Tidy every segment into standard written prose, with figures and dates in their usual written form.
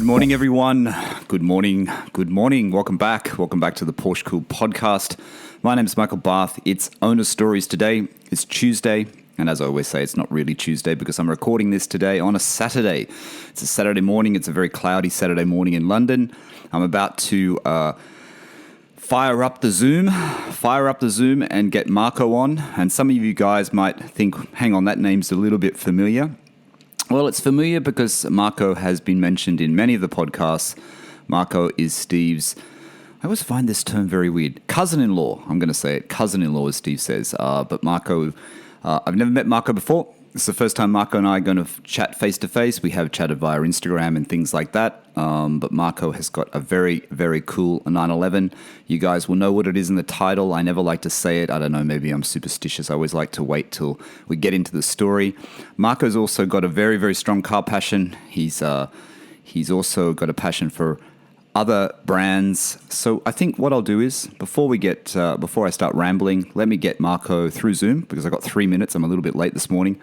morning, everyone. Good morning. Good morning. Welcome back. Welcome back to the PorscheCooled Podcast. My name is Michael Barth. It's Owner Stories today. It's Tuesday. And as I always say, it's not really Tuesday because I'm recording this today on a Saturday. It's a Saturday morning. It's a very cloudy Saturday morning in London. I'm about to fire up the Zoom and get Marco on. And some of you guys might think, hang on, that name's a little bit familiar. Well, it's familiar because Marco has been mentioned in many of the podcasts. Marco is Steve's, I always find this term very weird, cousin-in-law. I'm going to say it, cousin-in-law, as Steve says. But Marco, I've never met Marco before. It's the first time Marco and I are going to chat face-to-face. We have chatted via Instagram and things like that. But Marco has got a very, very cool 911. You guys will know what it is in the title. I never like to say it. I don't know, maybe I'm superstitious. I always like to wait till we get into the story. Marco's also got a very, very strong car passion. He's also got a passion for other brands. So I think what I'll do is, before I start rambling, let me get Marco through Zoom because I got 3 minutes. I'm a little bit late this morning.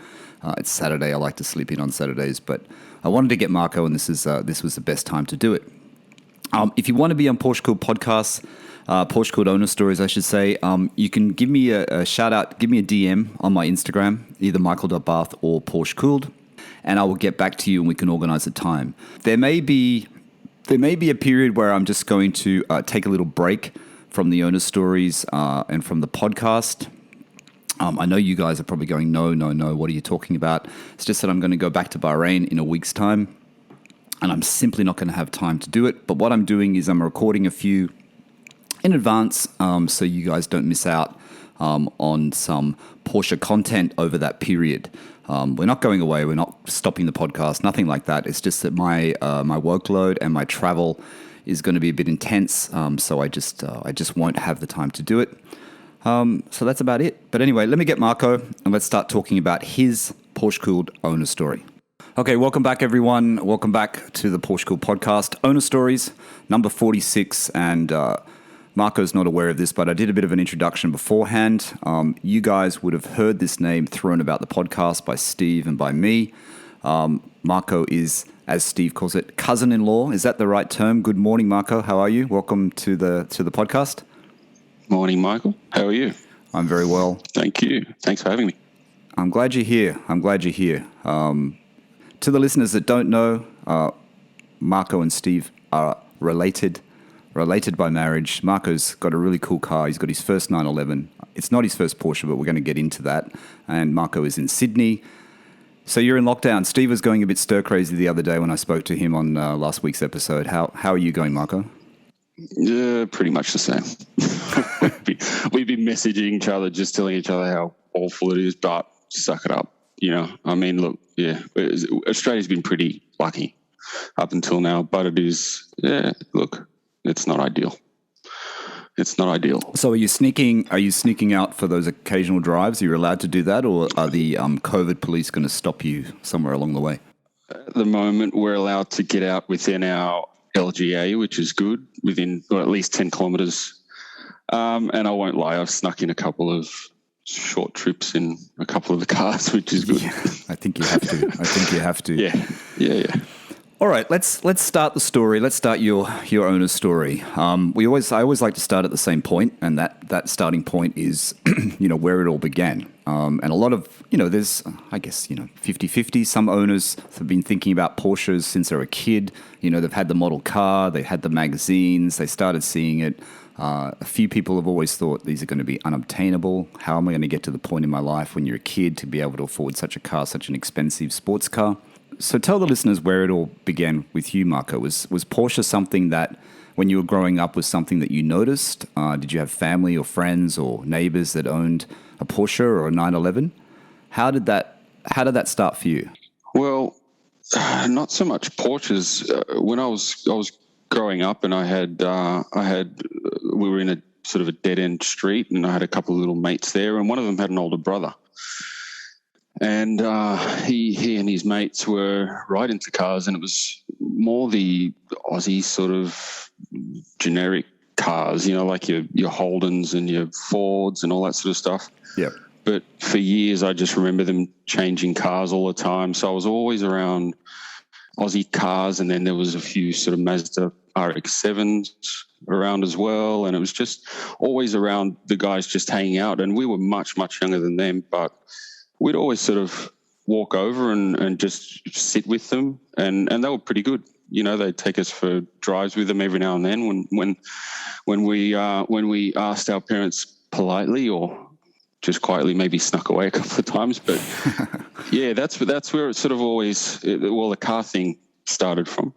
It's Saturday. I like to sleep in on Saturdays, but I wanted to get Marco, and this was the best time to do it. If you want to be on PorscheCooled Podcasts, PorscheCooled Owner Stories, I should say, you can give me a shout out, give me a DM on my Instagram, either michael.barth or PorscheCooled, and I will get back to you and we can organize a time. There may be a period where I'm just going to take a little break from the owner stories and from the podcast. I know you guys are probably going, no, what are you talking about? It's just that I'm going to go back to Bahrain in a week's time, and I'm simply not going to have time to do it. But what I'm doing is I'm recording a few in advance so you guys don't miss out on some Porsche content over that period. We're not going away. We're not stopping the podcast. Nothing like that. It's just that my workload and my travel is going to be a bit intense. So I just won't have the time to do it. So that's about it. But anyway, let me get Marco and let's start talking about his PorscheCooled owner story. Okay, welcome back, everyone. Welcome back to the PorscheCooled Podcast, Owner Stories, number 46. And Marco's not aware of this, but I did a bit of an introduction beforehand. You guys would have heard this name thrown about the podcast by Steve and by me. Marco is, as Steve calls it, cousin-in-law. Is that the right term? Good morning, Marco. How are you? Welcome to the podcast. Morning, Michael. How are you? I'm very well. Thank you. Thanks for having me. I'm glad you're here. To the listeners that don't know, Marco and Steve are related by marriage. Marco's got a really cool car. He's got his first 911. It's not his first Porsche, but we're going to get into that. And Marco is in Sydney. So you're in lockdown. Steve was going a bit stir-crazy the other day when I spoke to him on last week's episode. How are you going, Marco? Yeah, pretty much the same. We've been messaging each other, just telling each other how awful it is, but suck it up. I mean, look, yeah, Australia's been pretty lucky up until now, but it is, look, it's not ideal. It's not ideal. So are you sneaking out for those occasional drives? Are you allowed to do that, or are the COVID police going to stop you somewhere along the way? At the moment, we're allowed to get out within our LGA, which is good, within at least 10 kilometres. And I won't lie, I've snuck in a couple of short trips in a couple of the cars, which is good. Yeah, I think you have to. Yeah. All right, let's start the story. Let's start your owner's story. I always like to start at the same point, and that starting point is, where it all began. And a lot of, there's, I guess, 50-50. Some owners have been thinking about Porsches since they were a kid. They've had the model car, they had the magazines, they started seeing it. A few people have always thought these are going to be unobtainable. How am I going to get to the point in my life when you're a kid to be able to afford such a car, such an expensive sports car? So tell the listeners where it all began with you, Marco. Was Porsche something that, when you were growing up, was something that you noticed? Did you have family or friends or neighbors that owned a Porsche or a 911? How did that start for you? Well, not so much Porsches. When I was growing up, and we were in a sort of a dead end street, and I had a couple of little mates there, and one of them had an older brother. And he and his mates were right into cars, and it was more the Aussie sort of generic cars, like your Holdens and your Fords and all that sort of stuff. Yeah. But for years, I just remember them changing cars all the time. So I was always around Aussie cars, and then there was a few sort of Mazda RX-7s around as well, and it was just always around the guys just hanging out, and we were much, much younger than them, but we'd always sort of walk over and just sit with them, and they were pretty good. You know, they'd take us for drives with them every now and then when we asked our parents politely or just quietly maybe snuck away a couple of times. But yeah, that's where it sort of the car thing started from.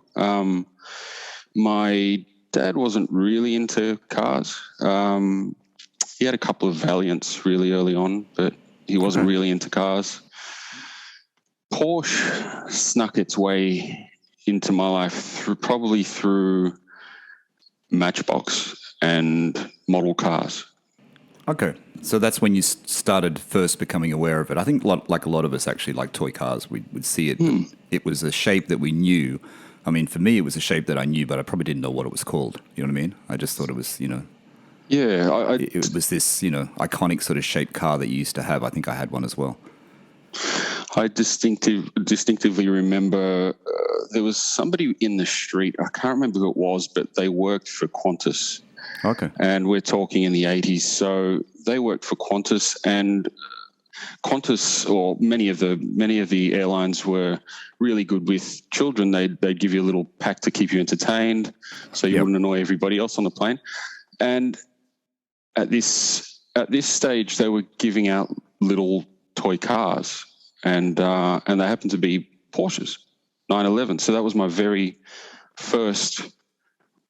My dad wasn't really into cars. He had a couple of Valiants really early on, but he wasn't really into cars. Porsche snuck its way into my life probably through Matchbox and model cars. Okay, so that's when you started first becoming aware of it. I think like a lot of us actually like toy cars. We would see it. It was a shape that we knew. I mean, for me, it was a shape that I knew, but I probably didn't know what it was called. You know what I mean? I just thought it was, Yeah. It was this, iconic sort of shaped car that you used to have. I think I had one as well. I distinctively remember there was somebody in the street. I can't remember who it was, but they worked for Qantas. Okay. And we're talking in the 80s. So they worked for Qantas, and Qantas, or many of the airlines, were really good with children. They'd give you a little pack to keep you entertained, so you wouldn't annoy everybody else on the plane. And at this stage, they were giving out little toy cars, and they happened to be Porsches 911. So that was my very first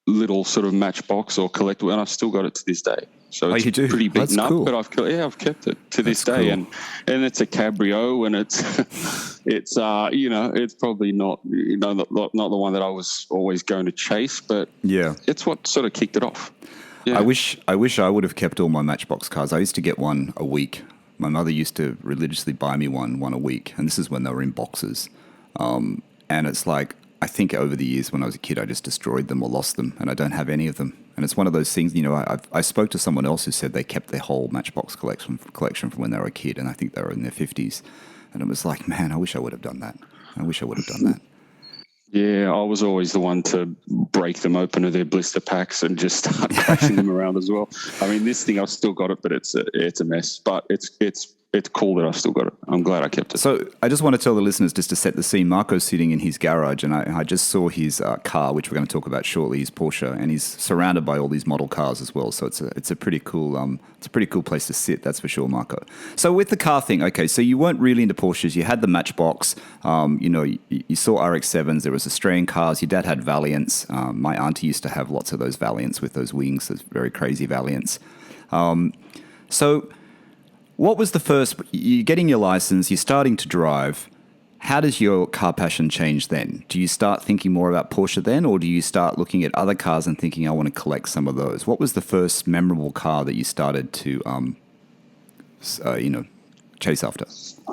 little sort of Matchbox or collectible, and I've still got it to this day. So it's pretty beaten up, but I've kept it to this day, cool. and it's a cabrio, and it's probably not the one that I was always going to chase, but it's what sort of kicked it off. Yeah. I wish I would have kept all my Matchbox cars. I used to get one a week. My mother used to religiously buy me one a week, and this is when they were in boxes. And it's like, I think over the years when I was a kid, I just destroyed them or lost them, and I don't have any of them. And it's one of those things, I spoke to someone else who said they kept their whole Matchbox collection from when they were a kid, and I think they were in their 50s. And it was like, man, I wish I would have done that. Yeah, I was always the one to break them open of their blister packs and just start crashing them around as well. I mean, this thing, I've still got it, but it's a mess. But it's cool that I've still got it. I'm glad I kept it. So I just want to tell the listeners, just to set the scene, Marco's sitting in his garage, and I just saw his car, which we're going to talk about shortly, his Porsche, and he's surrounded by all these model cars as well. So it's a pretty cool place to sit, that's for sure, Marco. So with the car thing, okay, so you weren't really into Porsches. You had the Matchbox. You saw RX-7s. There was Australian cars. Your dad had Valiants. My auntie used to have lots of those Valiants with those wings, those very crazy Valiants. So what was the first? You're getting your license. You're starting to drive. How does your car passion change then? Do you start thinking more about Porsche then, or do you start looking at other cars and thinking, I want to collect some of those? What was the first memorable car that you started to, chase after?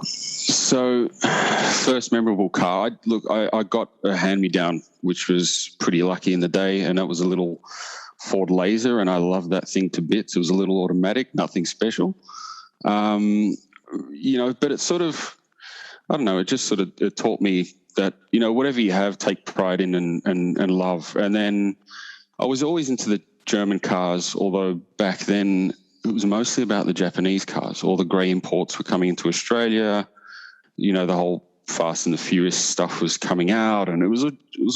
So, first memorable car, I got a hand-me-down, which was pretty lucky in the day, and that was a little Ford Laser, and I loved that thing to bits. It was a little automatic, nothing special. But it sort of, I don't know, it taught me that, whatever you have, take pride in and love. And then I was always into the German cars, although back then it was mostly about the Japanese cars. All the grey imports were coming into Australia. The whole Fast and the Furious stuff was coming out, and it was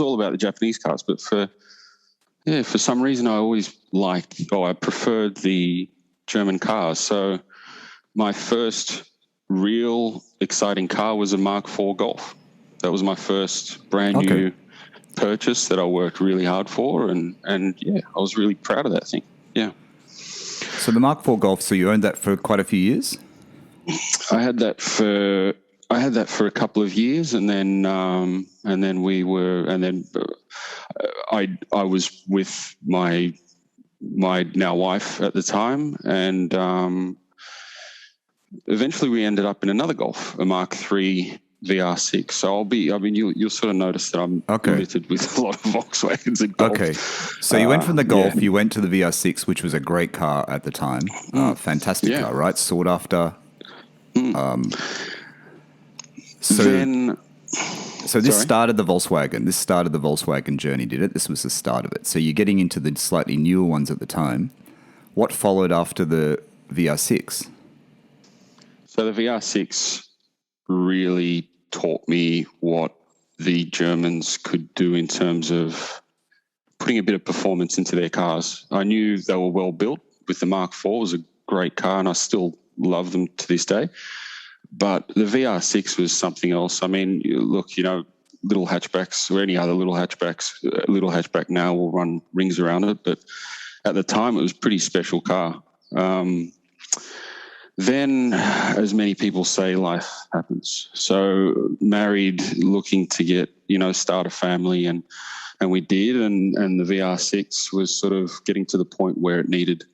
all about the Japanese cars. But for some reason I preferred the German cars. So my first real exciting car was a Mark IV Golf. That was my first brand new purchase that I worked really hard for, and I was really proud of that thing. Yeah. So the Mark IV Golf. So you owned that for quite a few years. I had that for a couple of years, and then I was with my now wife at the time, and eventually we ended up in another Golf, a Mark III VR6. So you'll sort of notice that I'm littered with a lot of Volkswagens and Golf. Okay. So you went from the Golf, you went to the VR6, which was a great car at the time. Fantastic car, right? Sought after. So this Sorry? started the Volkswagen. This started the Volkswagen journey, did it? This was the start of it. So you're getting into the slightly newer ones at the time. What followed after the VR6? So the VR6 really taught me what the Germans could do in terms of putting a bit of performance into their cars. I knew they were well built. With the Mark IV, it was a great car, and I still love them to this day. But the VR6 was something else. I mean, look, little hatchbacks or any other little hatchback now will run rings around it. But at the time, it was a pretty special car. Then, as many people say, life happens. So married, looking to get, start a family, and we did. And the VR6 was sort of getting to the point where it needed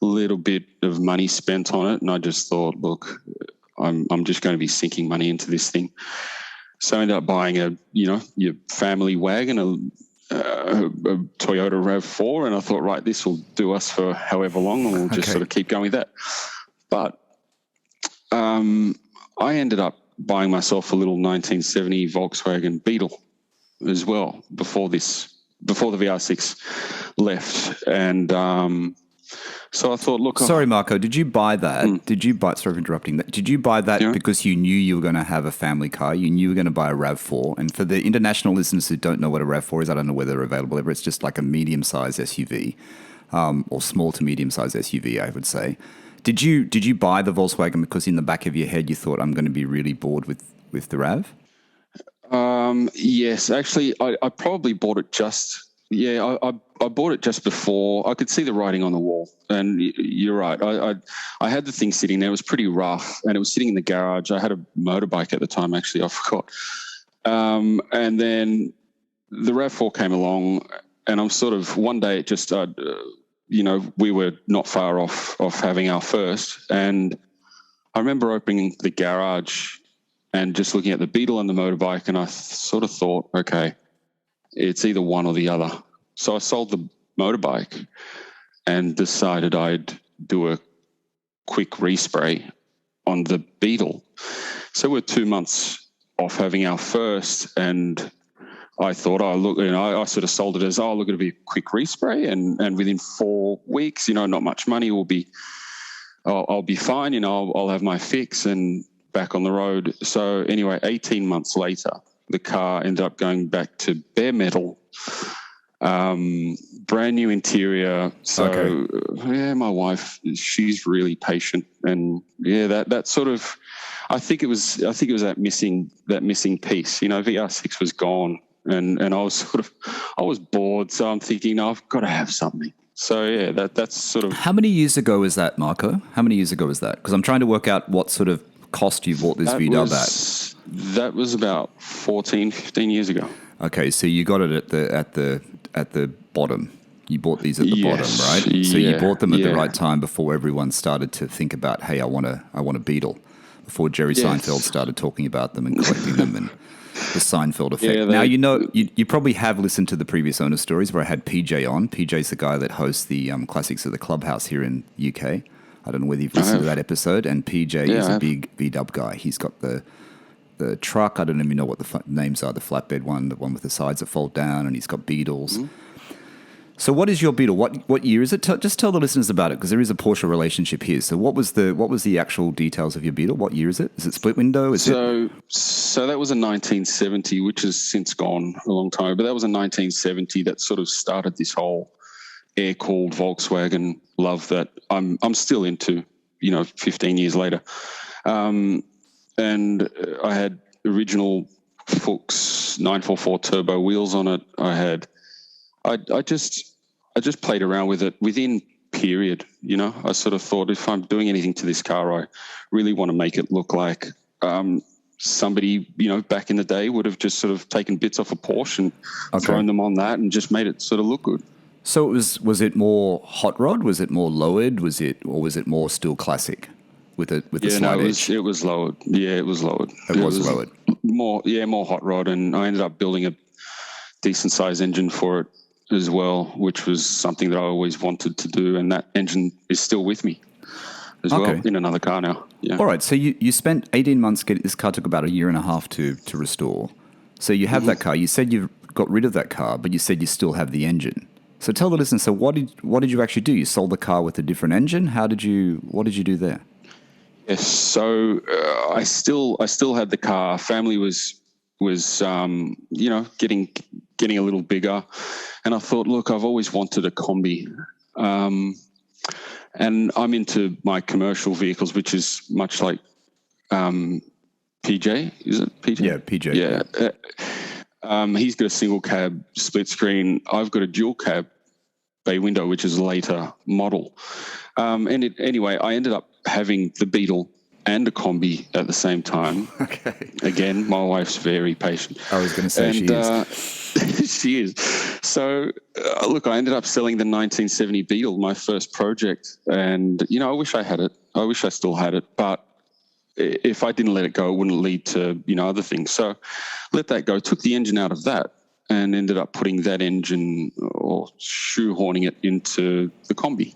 a little bit of money spent on it. And I just thought, look, I'm just going to be sinking money into this thing. So I ended up buying your family wagon, a Toyota RAV4, and I thought, right, this will do us for however long, and we'll just sort of keep going with that. But I ended up buying myself a little 1970 Volkswagen Beetle as well before the VR6 left, and so I thought, look. Sorry, Marco, did you buy that? Sorry for interrupting that. Did you buy that because you knew you were going to have a family car? You knew you were going to buy a RAV4? And for the international listeners who don't know what a RAV4 is, I don't know whether they're available ever. It's just like a medium-sized SUV, or small to medium-sized SUV, I would say. Did you buy the Volkswagen because in the back of your head you thought, I'm going to be really bored with the RAV? Yes, actually, I probably bought it I bought it just before. I could see the writing on the wall, and you're right. I had the thing sitting there. It was pretty rough, and it was sitting in the garage. I had a motorbike at the time, actually. I forgot. And then the RAV4 came along, and I'm sort of, one day it just, we were not far off having our first, and I remember opening the garage and just looking at the Beetle and the motorbike, and I sort of thought, okay, it's either one or the other. So I sold the motorbike and decided I'd do a quick respray on the Beetle. So we're 2 months off having our first, and I thought, I sort of sold it as, look, it'll be a quick respray, and within 4 weeks, not much money, I'll be fine, I'll have my fix and back on the road. So anyway, 18 months later, the car ended up going back to bare metal, brand new interior. So my wife, she's really patient, and that sort of, I think it was that missing piece. VR6 was gone, and I was bored. So I'm thinking, I've got to have something. So that's sort of. How many years ago is that, Marco? How many years ago is that? Because I'm trying to work out what sort of cost you bought this VW at. That was about 14, 15 years ago. Okay, so you got it at the bottom. You bought these at the bottom, right? So you bought them at the right time before everyone started to think about, hey, I want a Beetle. Before Jerry Seinfeld started talking about them and collecting them, and the Seinfeld effect. Yeah, now you probably have listened to the previous owner stories where I had PJ on. PJ's the guy that hosts the Classics of the Clubhouse here in UK. I don't know whether you've listened to that episode. And PJ is a big VW guy. He's got the truck. I don't even know what the names are. The flatbed one, the one with the sides that fold down, and he's got Beetles. Mm-hmm. So what is your Beetle? What year is it? Just tell the listeners about it, because there is a Porsche relationship here. So what was the actual details of your Beetle? What year is it? Is it split window? So that was a 1970, which has since gone a long time. But that was a 1970 that sort of started this whole air-cooled Volkswagen love that I'm still into, 15 years later. And I had original Fuchs 944 turbo wheels on it. I just played around with it within period. I sort of thought, if I'm doing anything to this car, I really want to make it look like somebody, back in the day would have just sort of taken bits off a Porsche and thrown them on that and just made it sort of look good. So was it more hot rod? Was it more lowered? Was it more still classic with a slight edge? It was lowered. Yeah, it was lowered. It was lowered. More hot rod, and I ended up building a decent size engine for it as well, which was something that I always wanted to do, and that engine is still with me as well in another car now. Yeah. All right, so you spent 18 months this car took about a year and a half to restore. So you have that car. You said you got rid of that car, but you said you still have the engine. So tell the listeners. So what did you actually do? You sold the car with a different engine. What did you do there? Yes. So I still had the car. Family was getting a little bigger, and I thought, look, I've always wanted a combi. And I'm into my commercial vehicles, which is much like PJ, is it PJ? Yeah, PJ. Yeah. He's got a single cab split screen. I've got a dual cab bay window, which is a later model. Anyway, I ended up having the Beetle and a combi at the same time. Okay. Again, my wife's very patient. I was going to say she is. She is. So, look, I ended up selling the 1970 Beetle, my first project. And, I wish I had it. I wish I still had it. But if I didn't let it go, it wouldn't lead to, other things. So let that go. Took the engine out of that and ended up putting that engine or shoehorning it into the combi.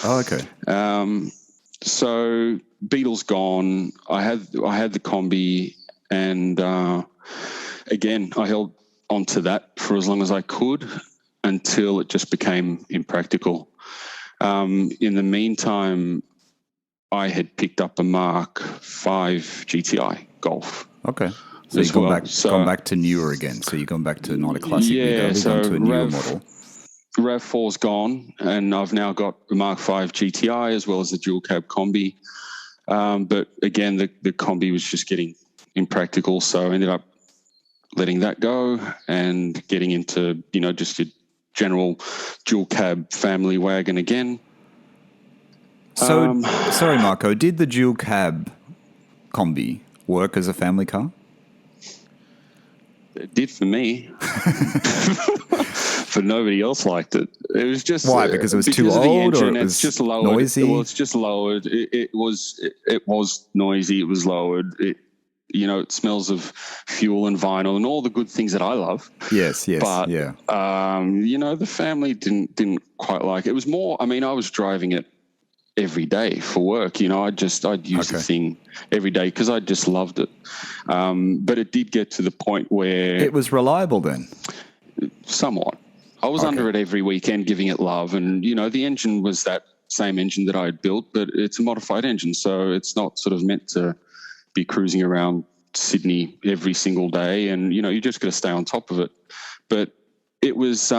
Oh, okay. So Beetle's gone. I had the combi, and again, I held onto that for as long as I could until it just became impractical. In the meantime, I had picked up a Mark V GTI Golf. Okay. So you've gone back to newer again. So you've gone back to not a classic VW, gone to a newer model. RAV4's gone, and I've now got a Mark V GTI as well as the dual cab combi. But again, the combi was just getting impractical, so I ended up letting that go and getting into, just a general dual cab family wagon again. So, sorry, Marco, did the dual cab combi work as a family car? It did for me. But nobody else liked it. It was just why? Because it was too old, or it was just lowered. Noisy. Well, it's just lowered. It was noisy. It was lowered. It smells of fuel and vinyl and all the good things that I love. Yes, but, yeah. The family didn't quite like it. It was more. I mean, I was driving it every day for work. I'd use the thing every day because I just loved it. But it did get to the point where it was reliable then. Somewhat. I was under it every weekend, giving it love, and the engine was that same engine that I had built, but it's a modified engine, so it's not sort of meant to be cruising around Sydney every single day, and you just got to stay on top of it. But it was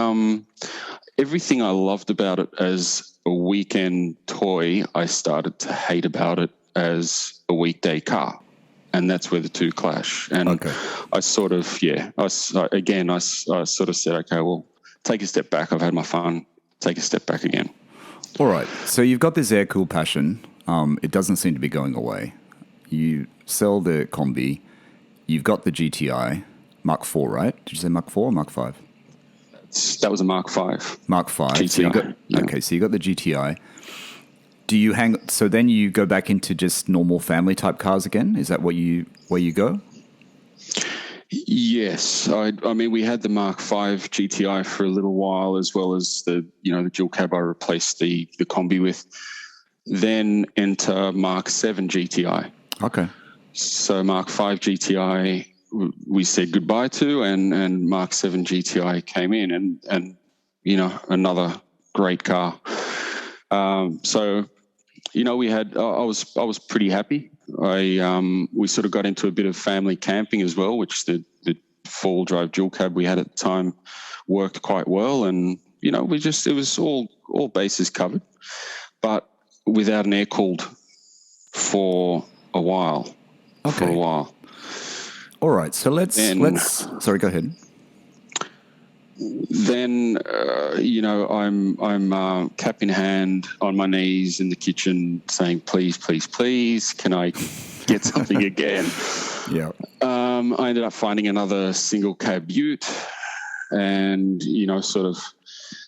everything I loved about it as a weekend toy, I started to hate about it as a weekday car. And that's where the two clash. And I sort of, I sort of said, okay, well, take a step back. I've had my fun. Take a step back again. All right. So you've got this air-cooled passion. It doesn't seem to be going away. You sell the combi. You've got the GTI Mark IV, right? Did you say Mark IV or Mark V? That was a Mark V. Mark V. GTI. So you got the GTI. Do you so then you go back into just normal family type cars again? Is that where you go? Yes. I mean, we had the Mark V GTI for a little while, as well as the dual cab I replaced the combi with. Then enter Mark VII GTI. Okay. So Mark V GTI we said goodbye to, and Mark VII GTI came in, and another great car. So we had. I was pretty happy. We sort of got into a bit of family camping as well, which the four-wheel drive dual cab we had at the time worked quite well, and it was all bases covered, but without an air cooled for a while. Okay. For a while. All right. So let's. Sorry. Go ahead. Then, I'm cap in hand on my knees in the kitchen saying, please, please, please, can I get something again? Yeah. I ended up finding another single cab ute and, sort of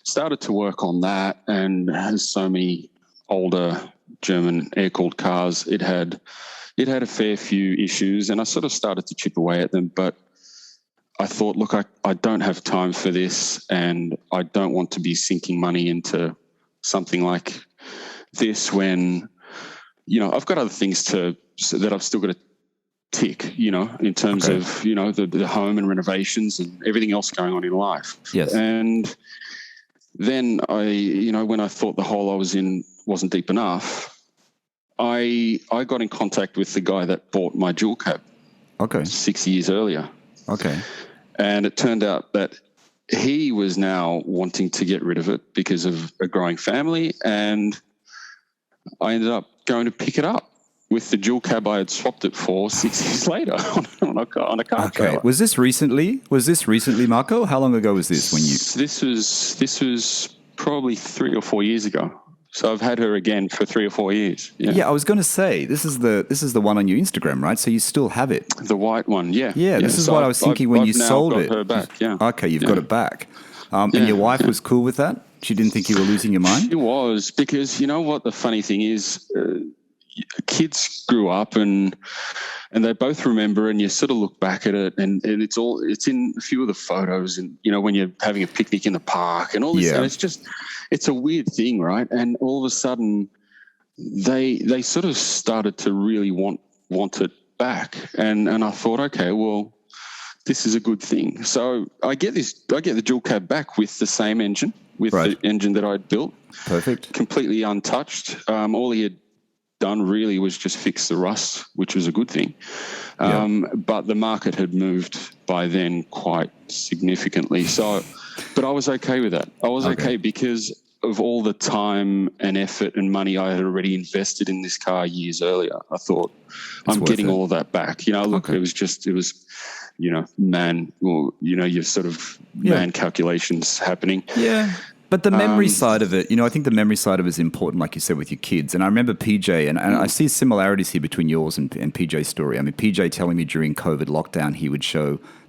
started to work on that. And as so many older German air-cooled cars, it had a fair few issues, and I sort of started to chip away at them, but I thought, look, I don't have time for this, and I don't want to be sinking money into something like this when, I've got other things that I've still got to tick, in terms of, the home and renovations and everything else going on in life. Yes. And then when I thought the hole I was in wasn't deep enough, I got in contact with the guy that bought my dual cab 6 years earlier. Okay. And it turned out that he was now wanting to get rid of it because of a growing family, and I ended up going to pick it up with the dual cab I had swapped it for 6 years later on a car trailer. Was this recently, Marco? How long ago was this when you... This was probably 3 or 4 years ago. So I've had her again for 3 or 4 years. Yeah, I was going to say, this is the one on your Instagram, right? So you still have it. The white one, yeah. Yeah, this is what I was thinking when you sold it. I've now got her back, yeah. Okay, you've got it back. And your wife was cool with that? She didn't think you were losing your mind? She was, because you know what the funny thing is? Kids grew up and they both remember, and you sort of look back at it, and it's in a few of the photos, and when you're having a picnic in the park and all this, and it's a weird thing, right? And all of a sudden they sort of started to really want it back, and I thought, okay, well, this is a good thing. So I get the dual cab back with the same engine, with the engine that I'd built. Perfect. Completely untouched. All he had done really was just fix the rust, which was a good thing. But the market had moved by then quite significantly. So, but I was okay with that. I was okay because of all the time and effort and money I had already invested in this car years earlier. I thought, I'm getting all of that back. It was, man calculations happening. Yeah. But the memory side of it, I think the memory side of it is important, like you said, with your kids. And I remember PJ, and I see similarities here between yours and PJ's story. I mean, PJ telling me during COVID lockdown,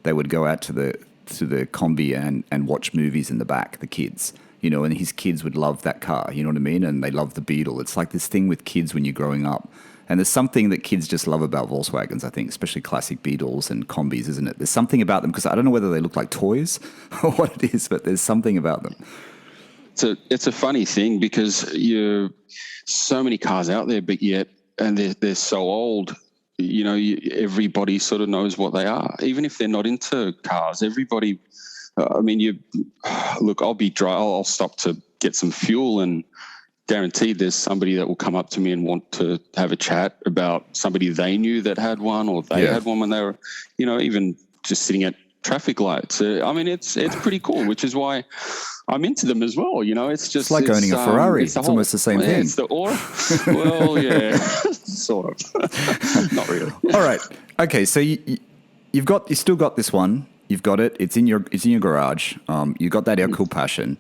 they would go out to the combi and watch movies in the back, the kids, and his kids would love that car, you know what I mean? And they love the Beetle. It's like this thing with kids when you're growing up. And there's something that kids just love about Volkswagens, I think, especially classic Beetles and combis, isn't it? There's something about them, because I don't know whether they look like toys or what it is, but there's something about them. It's a funny thing, because you're so many cars out there, but yet, and they're so old, everybody sort of knows what they are, even if they're not into cars. Everybody, I'll stop to get some fuel, and guaranteed there's somebody that will come up to me and want to have a chat about somebody they knew that had one, or they had one when they were, even just sitting at traffic lights. It's pretty cool, which is why I'm into them as well. It's like owning a Ferrari. It's almost the same thing. It's the aura. Well, yeah, sort of. Not really. All right. Okay. So you still got this one. You've got it. It's in your garage. You got that air-cooled Passion.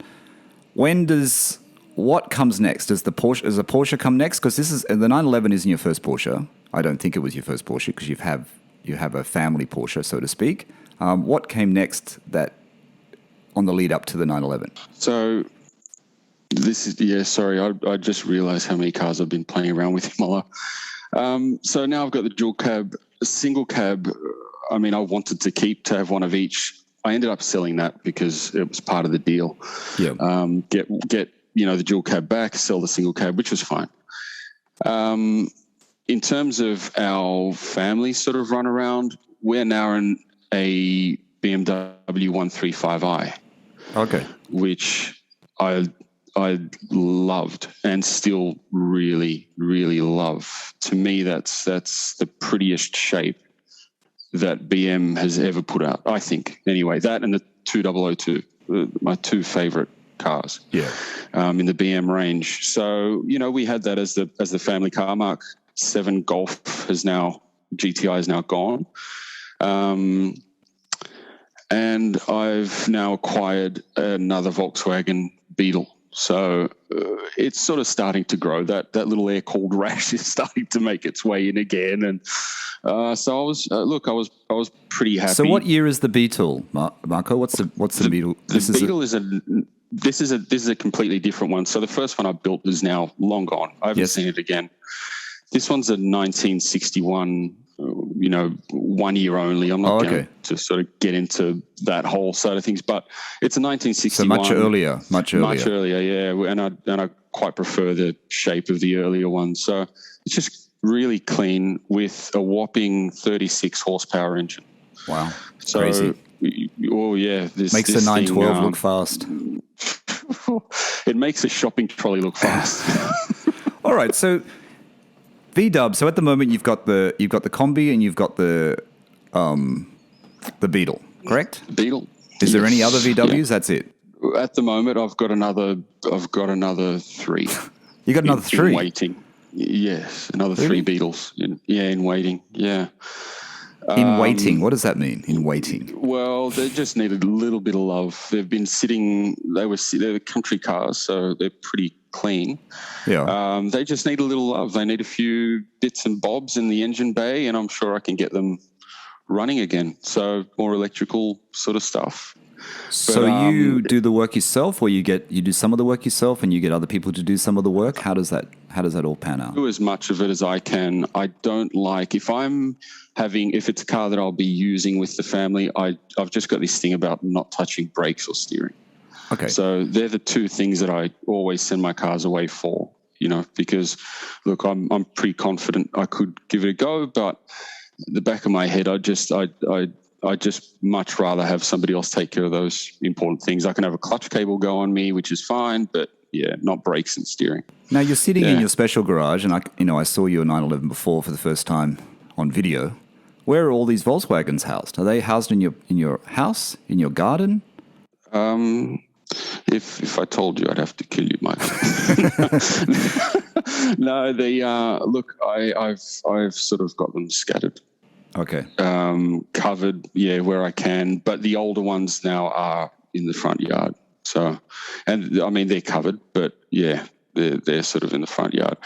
What comes next? Does a Porsche come next? Because the 911 isn't your first Porsche. I don't think it was your first Porsche, because you have a family Porsche, so to speak. What came next on the lead up to the 911? So this is, sorry, I just realized how many cars I've been playing around with in my life. So now I've got the dual cab, a single cab. I wanted to have one of each. I ended up selling that because it was part of the deal. Yeah. Get the dual cab back, sell the single cab, which was fine. In terms of our family sort of run around, we're now in a BMW 135i. Okay. Which I loved and still really, really love. To me, that's the prettiest shape that BM has ever put out, I think. Anyway, that and the 2002, my two favorite cars. Yeah. In the BM range. So, we had that as the family car. Mark 7 Golf GTI is now gone. And I've now acquired another Volkswagen Beetle. So it's sort of starting to grow. That little air-cooled rash is starting to make its way in again. And so I was pretty happy. So what year is the Beetle, Marco? What's the Beetle? This is a completely different one. So the first one I built is now long gone. I haven't seen it again. This one's a 1961. 1 year only. I'm not going to sort of get into that whole side of things, but it's a 1961. So much earlier. Yeah. And I quite prefer the shape of the earlier one. So it's just really clean with a whopping 36 horsepower engine. Wow. So, crazy. Oh, yeah. Makes the 912 look fast. It makes a shopping trolley look fast. All right. So, VW. So at the moment you've got the Combi and you've got the Beetle, correct? Beetle. Is there any other VWs? Yeah. That's it. At the moment, I've got another 3. You got another 3 in waiting? Yes, another 3 Beetles. In waiting. Yeah. In waiting. What does that mean? In waiting. Well, they just needed a little bit of love. They've been sitting. They're country cars, so they're pretty clean. Yeah. They just need a little love. They need a few bits and bobs in the engine bay, and I'm sure I can get them running again. So more electrical sort of stuff. So you do the work yourself, or you do some of the work yourself, and you get other people to do some of the work? How does that all pan out? Do as much of it as I can. I don't like if it's a car that I'll be using with the family. I've just got this thing about not touching brakes or steering. Okay. So they're the 2 things that I always send my cars away for. Because look, I'm pretty confident I could give it a go, but the back of my head, I just much rather have somebody else take care of those important things. I can have a clutch cable go on me, which is fine, but yeah, not brakes and steering. Now you're sitting in your special garage, and I saw your 911 before for the first time on video. Where are all these Volkswagens housed? Are they housed in your house, in your garden? If I told you, I'd have to kill you, Michael. No, they look. I've sort of got them scattered. Okay. Covered, where I can. But the older ones now are in the front yard. So, and I mean, they're covered, but yeah, they're sort of in the front yard.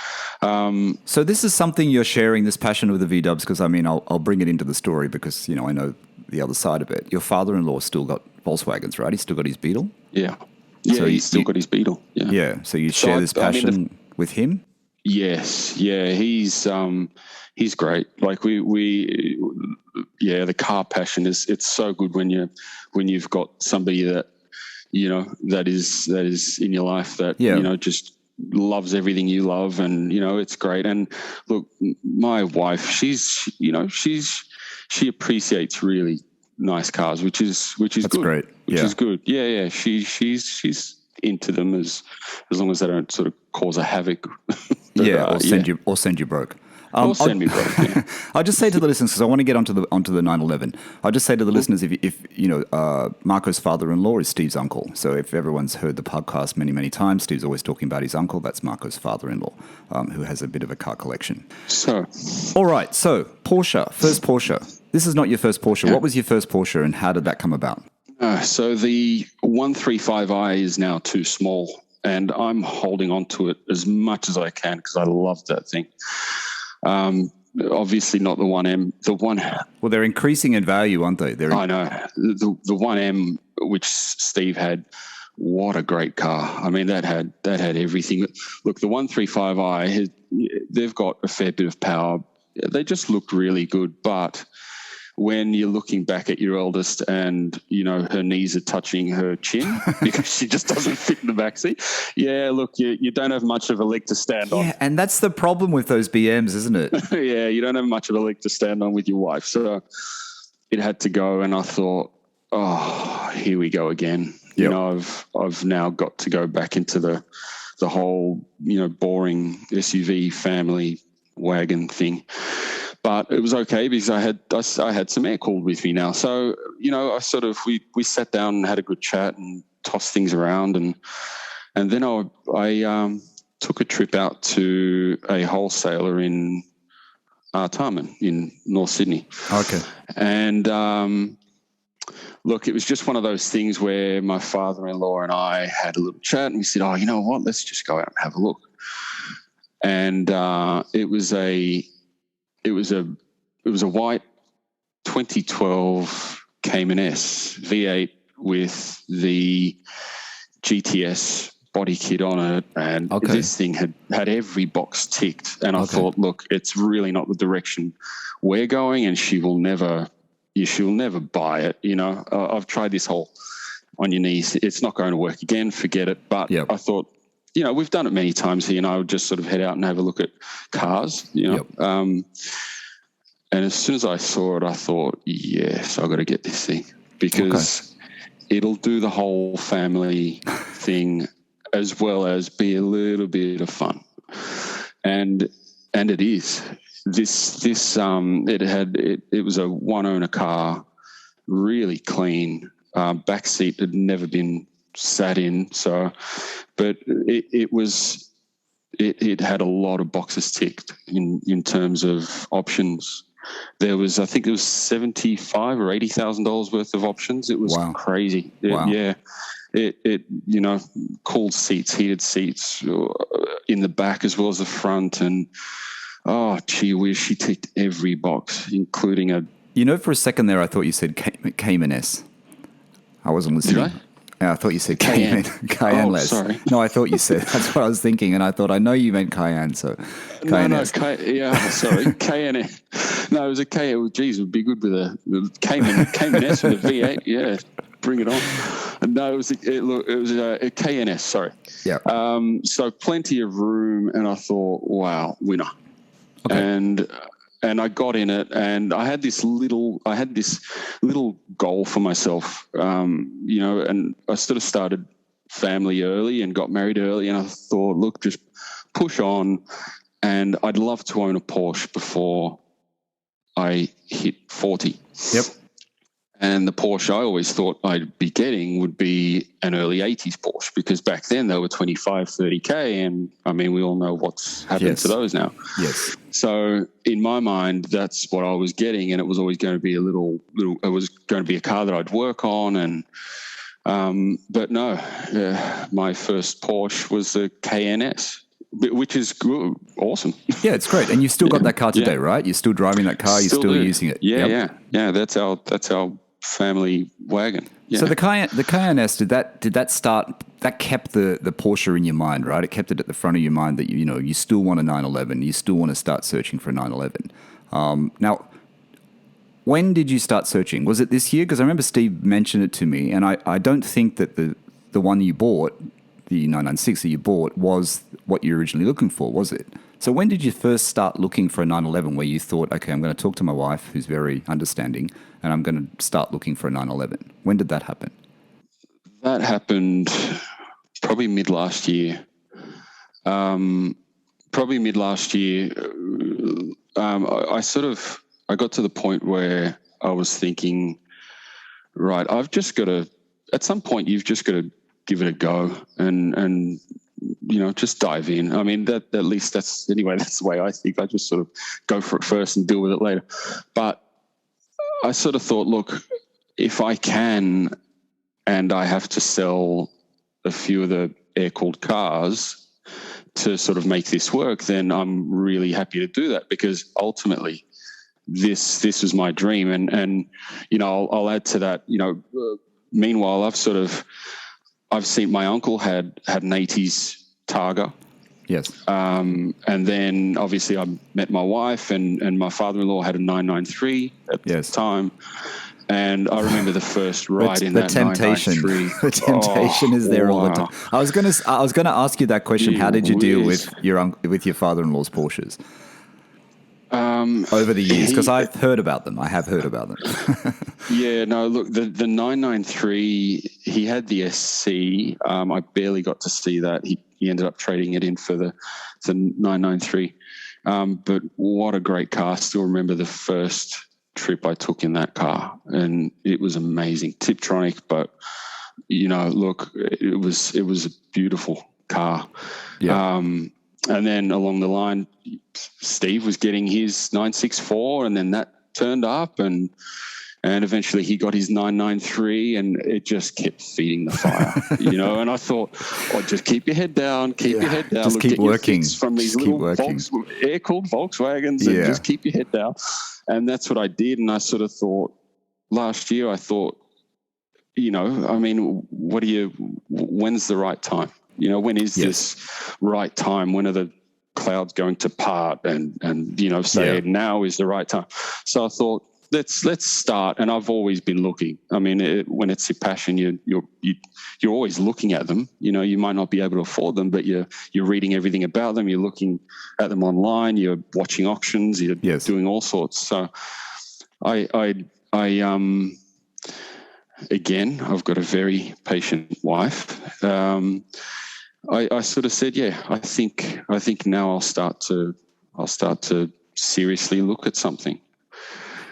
So this is something you're sharing, this passion with the VWs, because I mean, I'll bring it into the story because, I know the other side of it. Your father-in-law still got Volkswagens, right? He's still got his Beetle? Yeah. Yeah, so he's still got his Beetle. Yeah. Yeah. So you share this passion with him? Yes. Yeah. He's great. Like the car passion it's so good when you've got somebody that, that is in your life that, just loves everything you love. And, it's great. And look, my wife, she appreciates really nice cars, which is That's good. Great. Which is good. Yeah. She's into them as long as they don't sort of cause a havoc. But, send you broke. Or send me broke. Yeah. I'll just say to the listeners, because I want to get onto the 911. I'll just say to the listeners, if Marco's father-in-law is Steve's uncle. So if everyone's heard the podcast many, many times, Steve's always talking about his uncle. That's Marco's father-in-law, who has a bit of a car collection. So, all right. So Porsche, first Porsche. This is not your first Porsche. What was your first Porsche, and how did that come about? So the 135i is now too small, and I'm holding on to it as much as I can because I love that thing. Obviously not the 1M. Well, they're increasing in value, aren't they? I know. The 1M, which Steve had, what a great car. I mean, that had everything. Look, the 135i, they've got a fair bit of power. They just look really good, but when you're looking back at your eldest and, her knees are touching her chin because she just doesn't fit in the backseat. Yeah, look, you don't have much of a leg to stand on. Yeah, and that's the problem with those BMs, isn't it? Yeah, you don't have much of a leg to stand on with your wife. So it had to go, and I thought, oh, here we go again. Yep. I've now got to go back into the whole, boring SUV family wagon thing. But it was okay because I had some air cooled with me now. So, I sort of, we sat down and had a good chat and tossed things around. And then I took a trip out to a wholesaler in Artarmon in North Sydney. Okay. And look, it was just one of those things where my father-in-law and I had a little chat and we said, oh, you know what, let's just go out and have a look. And it was a white 2012 Cayman S V8 with the GTS body kit on it, and this thing had every box ticked. And I thought, look, it's really not the direction we're going, and she'll never buy it. I've tried this whole on your knees. It's not going to work again. Forget it. But I thought, we've done it many times here, and I would just sort of head out and have a look at cars, Yep. And as soon as I saw it, I thought, yes, I've got to get this thing because it'll do the whole family thing as well as be a little bit of fun. And it is. It was a one owner car, really clean. Back seat had never been sat in, but it had a lot of boxes ticked in terms of options. There was, I think it was $75,000 or $80,000 worth of options. It was crazy. It cooled seats, heated seats in the back as well as the front, and oh gee whiz, she ticked every box, including a. For a second there, I thought you said Cayman S. I wasn't listening. Did I? Yeah, I thought you said Cayenne. Oh, sorry. No, I thought you said. That's what I was thinking, and I thought I know you meant Cayenne. So Cayenne. Sorry, Cayenne. No, it was a Cayenne. Geez, it would be good with a Cayman S with a V8. Yeah, bring it on. No, it was a Cayenne S. Sorry. Yeah. So plenty of room, and I thought, wow, winner. Okay. And I got in it, and I had this little goal for myself, and I sort of started family early and got married early, and I thought, look, just push on, and I'd love to own a Porsche before I hit 40. Yep. And the Porsche I always thought I'd be getting would be an early 80s Porsche, because back then they were 25, 30K. And I mean, we all know what's happened to those now. Yes. So in my mind, that's what I was getting. And it was always going to be it was going to be a car that I'd work on. And, but no, my first Porsche was a Cayenne S, which is good, awesome. Yeah, it's great. And you've still got that car today, right? You're still driving that car. You're still using it. Yeah. That's our family wagon. Yeah. So the Cayenne S, did that start? That kept the Porsche in your mind, right? It kept it at the front of your mind that you still want a 911. You still want to start searching for a 911. Now, when did you start searching? Was it this year? Because I remember Steve mentioned it to me, and I don't think that the one you bought, the 996 that you bought, was what you were originally looking for, was it? So when did you first start looking for a 911 where you thought, okay, I'm going to talk to my wife, who's very understanding, and I'm going to start looking for a 911? When did that happen? That happened probably mid last year. I got to the point where I was thinking, right, I've just got to, at some point, you've just got to give it a go and just dive in. I mean, that's the way I think. I just sort of go for it first and deal with it later. But I sort of thought, look, if I can, and I have to sell a few of the air-cooled cars to sort of make this work, then I'm really happy to do that, because ultimately this was my dream. And I'll add to that, meanwhile, I've seen my uncle had an 80s Targa. Yes. And then obviously I met my wife, and my father-in-law had a 993 at the time. And I remember the first ride in that 993. The temptation is there all the time. I was going to ask you that question. How did you deal with your father-in-law's Porsches? Over the years, because I've heard about them. I have heard about them. Yeah, no, look, the 993, he had the SC. I barely got to see that. He ended up trading it in for the 993. But what a great car. Still remember the first trip I took in that car, and it was amazing. Tiptronic, but look, it was a beautiful car. Yeah. And then along the line, Steve was getting his 964, and then that turned up, and eventually he got his 993, and it just kept feeding the fire, And I thought, just keep your head down, just keep working from these little air-cooled Volkswagens, and just keep your head down. And that's what I did. And I sort of thought last year, when's the right time? When is this right time? When are the clouds going to part? And now is the right time. So I thought, let's start. And I've always been looking. I mean, when it's your passion, you're always looking at them. You know, you might not be able to afford them, but you're reading everything about them. You're looking at them online. You're watching auctions. You're doing all sorts. So, again, I've got a very patient wife. I sort of said, I think now I'll start to seriously look at something.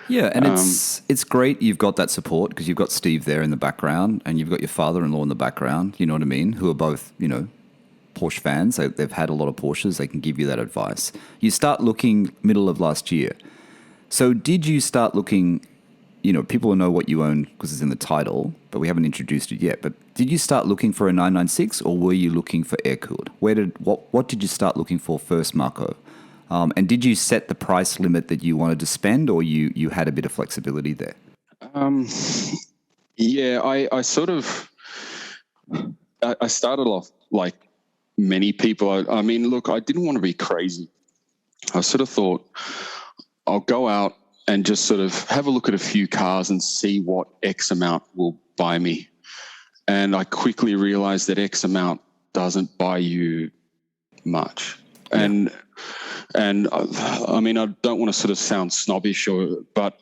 Yeah, and it's great you've got that support because you've got Steve there in the background and you've got your father-in-law in the background, you know what I mean, who are both, you know, Porsche fans. They've had a lot of Porsches. They can give you that advice. You start looking middle of last year. So did you start looking, you know, people will know what you own because it's in the title, but we haven't introduced it yet. But did you start looking for a 996 or were you looking for air-cooled? What did you start looking for first, Marco? And did you set the price limit that you wanted to spend, or you had a bit of flexibility there? I sort of I started off like many people. I mean, look, I didn't want to be crazy. I sort of thought I'll go out and just sort of have a look at a few cars and see what X amount will buy me. And I quickly realized that X amount doesn't buy you much. Yeah. And I mean, I don't want to sort of sound snobbish, but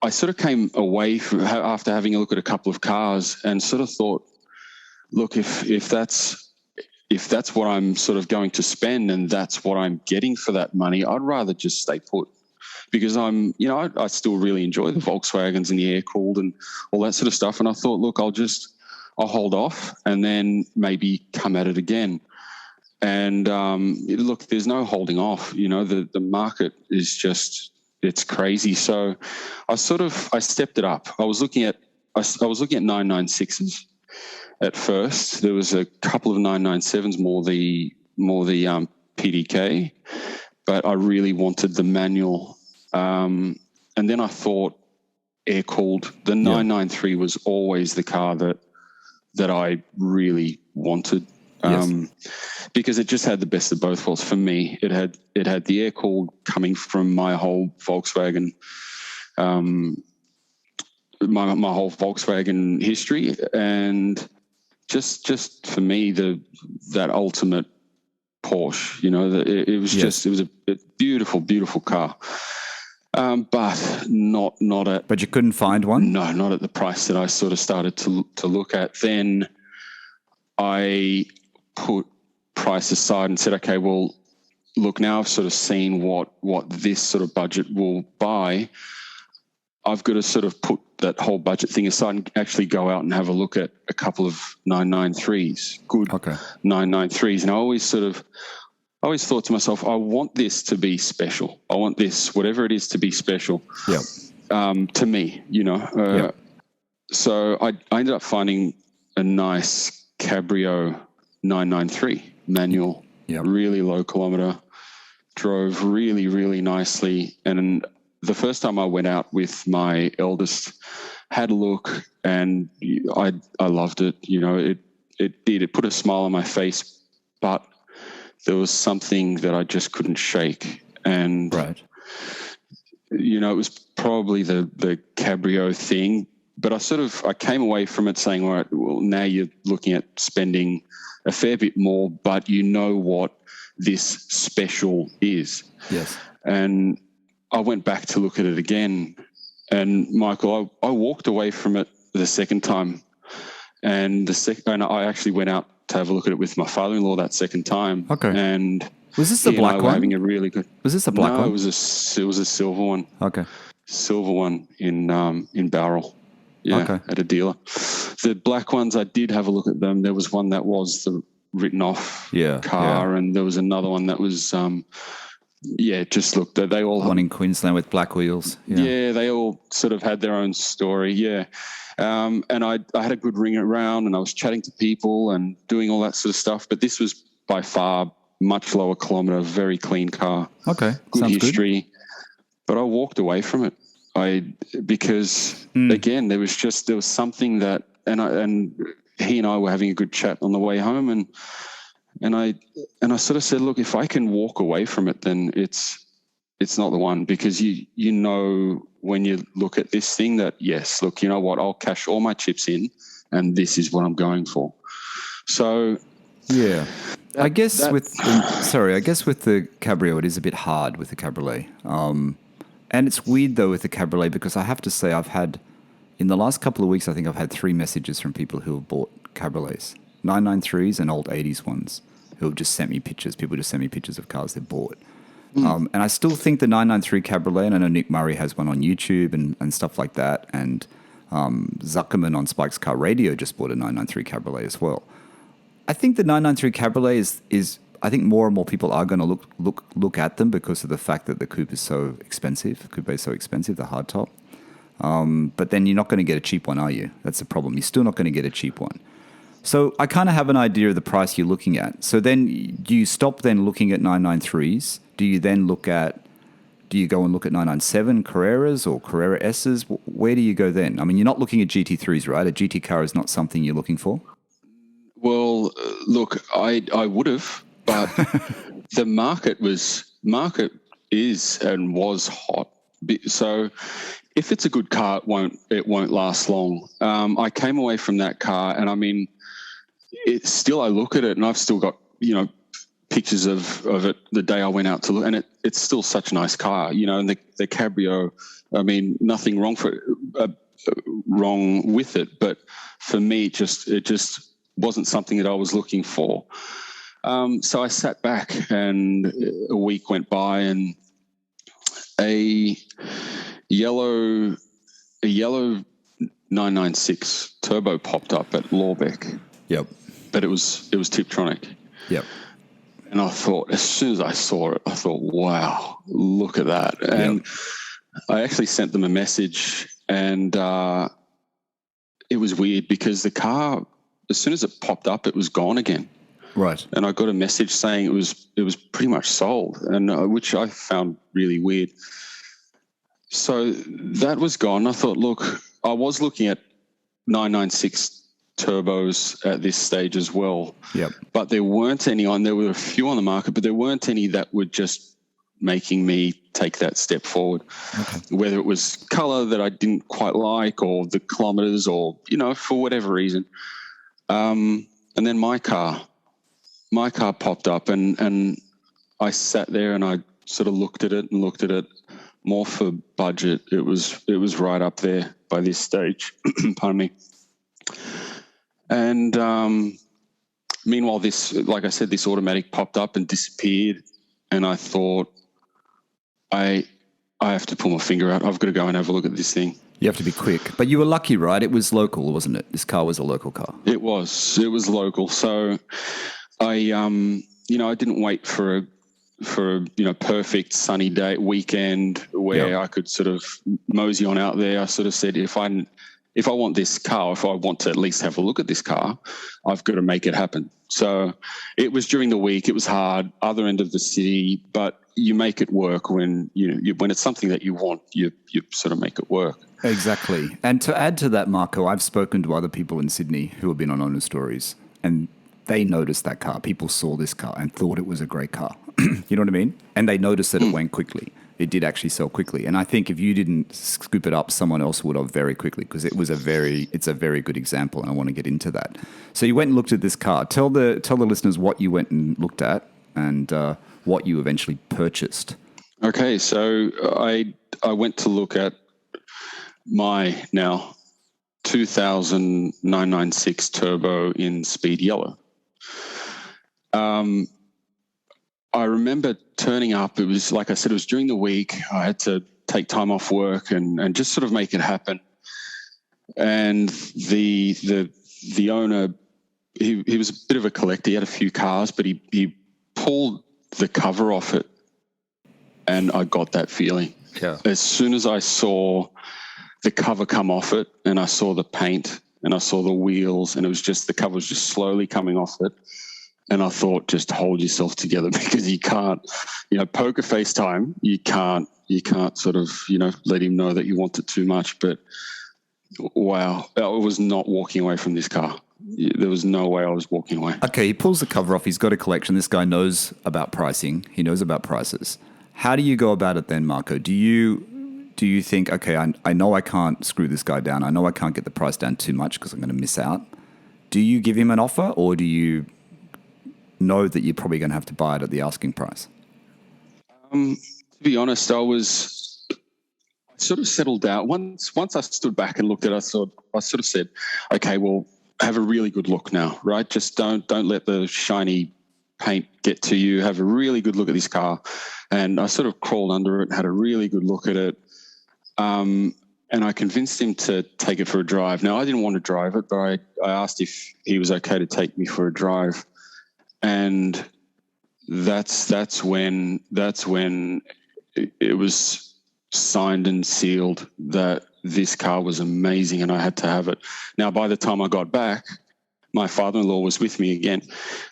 I sort of came away after having a look at a couple of cars and sort of thought, look, if that's what I'm sort of going to spend and that's what I'm getting for that money, I'd rather just stay put. Because I still really enjoy the Volkswagens and the air-cooled and all that sort of stuff. And I thought, look, I'll hold off and then maybe come at it again. And look, there's no holding off. You know, the market is just, it's crazy. So I stepped it up. I was looking at 996s at first. There was a couple of 997s, more the PDK, but I really wanted the manual. And then I thought air-cooled. The 993 was always the car that I really wanted. Because it just had the best of both worlds for me. It had the air-cooled coming from my whole Volkswagen, my whole Volkswagen history, and just for me that ultimate Porsche. You know, it was a beautiful, beautiful car. But not at. But you couldn't find one? No, not at the price that I sort of started to look at. Then I put price aside and said, okay, well, look, now I've sort of seen what this sort of budget will buy. I've got to sort of put that whole budget thing aside and actually go out and have a look at a couple of 993s, good 993s. And I always thought to myself, I want this to be special. I want this, whatever it is, to be special. To me, you know. So I ended up finding a nice Cabrio 993 manual, really low kilometer, drove really, really nicely. And the first time I went out with my eldest, had a look, and I loved it. You know, it put a smile on my face, but there was something that I just couldn't shake. And, you know, it was probably the Cabrio thing, but I came away from it saying, all right, well, now you're looking at spending a fair bit more, but you know what this special is. Yes. And I went back to look at it again, and Michael, I walked away from it the second time, and I actually went out to have a look at it with my father-in-law that second time. Okay. And was this the black one? Having a really good. Was this the black one? No, it was a silver one. Okay. Silver one in Barrel. Yeah, at a dealer. The black ones, I did have a look at them. There was one that was the written off car, and there was another one that was, just looked. They all one in Queensland with black wheels. Yeah, they all sort of had their own story. Yeah, and I had a good ring around, and I was chatting to people and doing all that sort of stuff. But this was by far much lower kilometre, very clean car. Okay, good history. Good. But I walked away from it. Because again, there was something that, and he and I were having a good chat on the way home, and I sort of said, look, if I can walk away from it, then it's not the one, because you know when you look at this thing that, yes, look, you know what, I'll cash all my chips in and this is what I'm going for. So yeah, I guess with the Cabrio, it is a bit hard with the Cabriolet. And it's weird though with the Cabriolet, because I have to say in the last couple of weeks, I think I've had 3 messages from people who have bought Cabriolets, 993s and old 80s ones, who have just sent me pictures. People just send me pictures of cars they bought. And I still think the 993 Cabriolet, and I know Nick Murray has one on YouTube and stuff like that, and Zuckerman on Spike's Car Radio just bought a 993 Cabriolet as well. I think the 993 Cabriolet is I think more and more people are going to look at them because of the fact that the coupe is so expensive. The coupe is so expensive, the hardtop. But then you're not going to get a cheap one, are you? That's the problem. You're still not going to get a cheap one. So I kind of have an idea of the price you're looking at. So then do you stop then looking at 993s? Do you go and look at 997 Carreras or Carrera S's? Where do you go then? I mean, you're not looking at GT3s, right? A GT car is not something you're looking for? Well, look, I would have, but the market is and was hot. So if it's a good car, it won't last long. I came away from that car, and I mean, I look at it, and I've still got pictures of it the day I went out to look, and it's still such a nice car, and the Cabrio. I mean, nothing wrong with it, but for me, it just wasn't something that I was looking for. So I sat back, and a week went by, and a yellow 996 turbo popped up at Lorbeck. Yep. But it was Tiptronic. Yep. And I thought, as soon as I saw it, I thought, wow, look at that. And I actually sent them a message, and it was weird because the car, as soon as it popped up, it was gone again. Right. And I got a message saying it was pretty much sold, and which I found really weird. So that was gone. I thought, look, I was looking at 996 turbos at this stage as well. Yep. But there weren't any on. There were a few on the market, but there weren't any that were just making me take that step forward. Okay. Whether it was color that I didn't quite like, or the kilometers, or for whatever reason. And then my car popped up, and I sat there and I sort of looked at it. More for budget, it was right up there by this stage. Pardon me. And meanwhile, like I said, this automatic popped up and disappeared, and I thought, I have to pull my finger out. I've got to go and have a look at this thing. You have to be quick. But you were lucky, right? It was local, wasn't it? This car was a local car. It was local. So I didn't wait for a perfect sunny day weekend where I could sort of mosey on out there. I sort of said, if I want this car, if I want to at least have a look at this car, I've got to make it happen. So it was during the week. It was hard, other end of the city, but you make it work when when it's something that you want. You sort of make it work. Exactly. And to add to that, Marco, I've spoken to other people in Sydney who have been on Owner Stories, and they noticed that car. People saw this car and thought it was a great car. You know what I mean? And they noticed that it went quickly. It did actually sell quickly. And I think if you didn't scoop it up, someone else would have very quickly, because it's a very good example, and I want to get into that. So you went and looked at this car. Tell the listeners what you went and looked at, and what you eventually purchased. Okay, so I went to look at my now 2000 996 turbo in speed yellow. I remember turning up. It was, like I said, it was during the week. I had to take time off work and just sort of make it happen. And the owner, he was a bit of a collector. He had a few cars, but he pulled the cover off it, and I got that feeling. Yeah. As soon as I saw the cover come off it, and I saw the paint, and I saw the wheels, and the cover was just slowly coming off it. And I thought, just hold yourself together, because you can't, poker face time. You can't sort of, let him know that you want it too much. But wow, I was not walking away from this car. There was no way I was walking away. Okay, he pulls the cover off. He's got a collection. This guy knows about pricing. He knows about prices. How do you go about it then, Marco? Do you do you think, okay, I know I can't screw this guy down. I know I can't get the price down too much because I'm going to miss out. Do you give him an offer, or do you know that you're probably going to have to buy it at the asking price? To be honest, I sort of settled out. Once I stood back and looked at it, I sort of said, okay, well, have a really good look now, right? Just don't let the shiny paint get to you. Have a really good look at this car. And I sort of crawled under it, had a really good look at it. And I convinced him to take it for a drive. Now, I didn't want to drive it, but I asked if he was okay to take me for a drive. And that's when it was signed and sealed that this car was amazing and I had to have it. Now, by the time I got back, my father-in-law was with me again.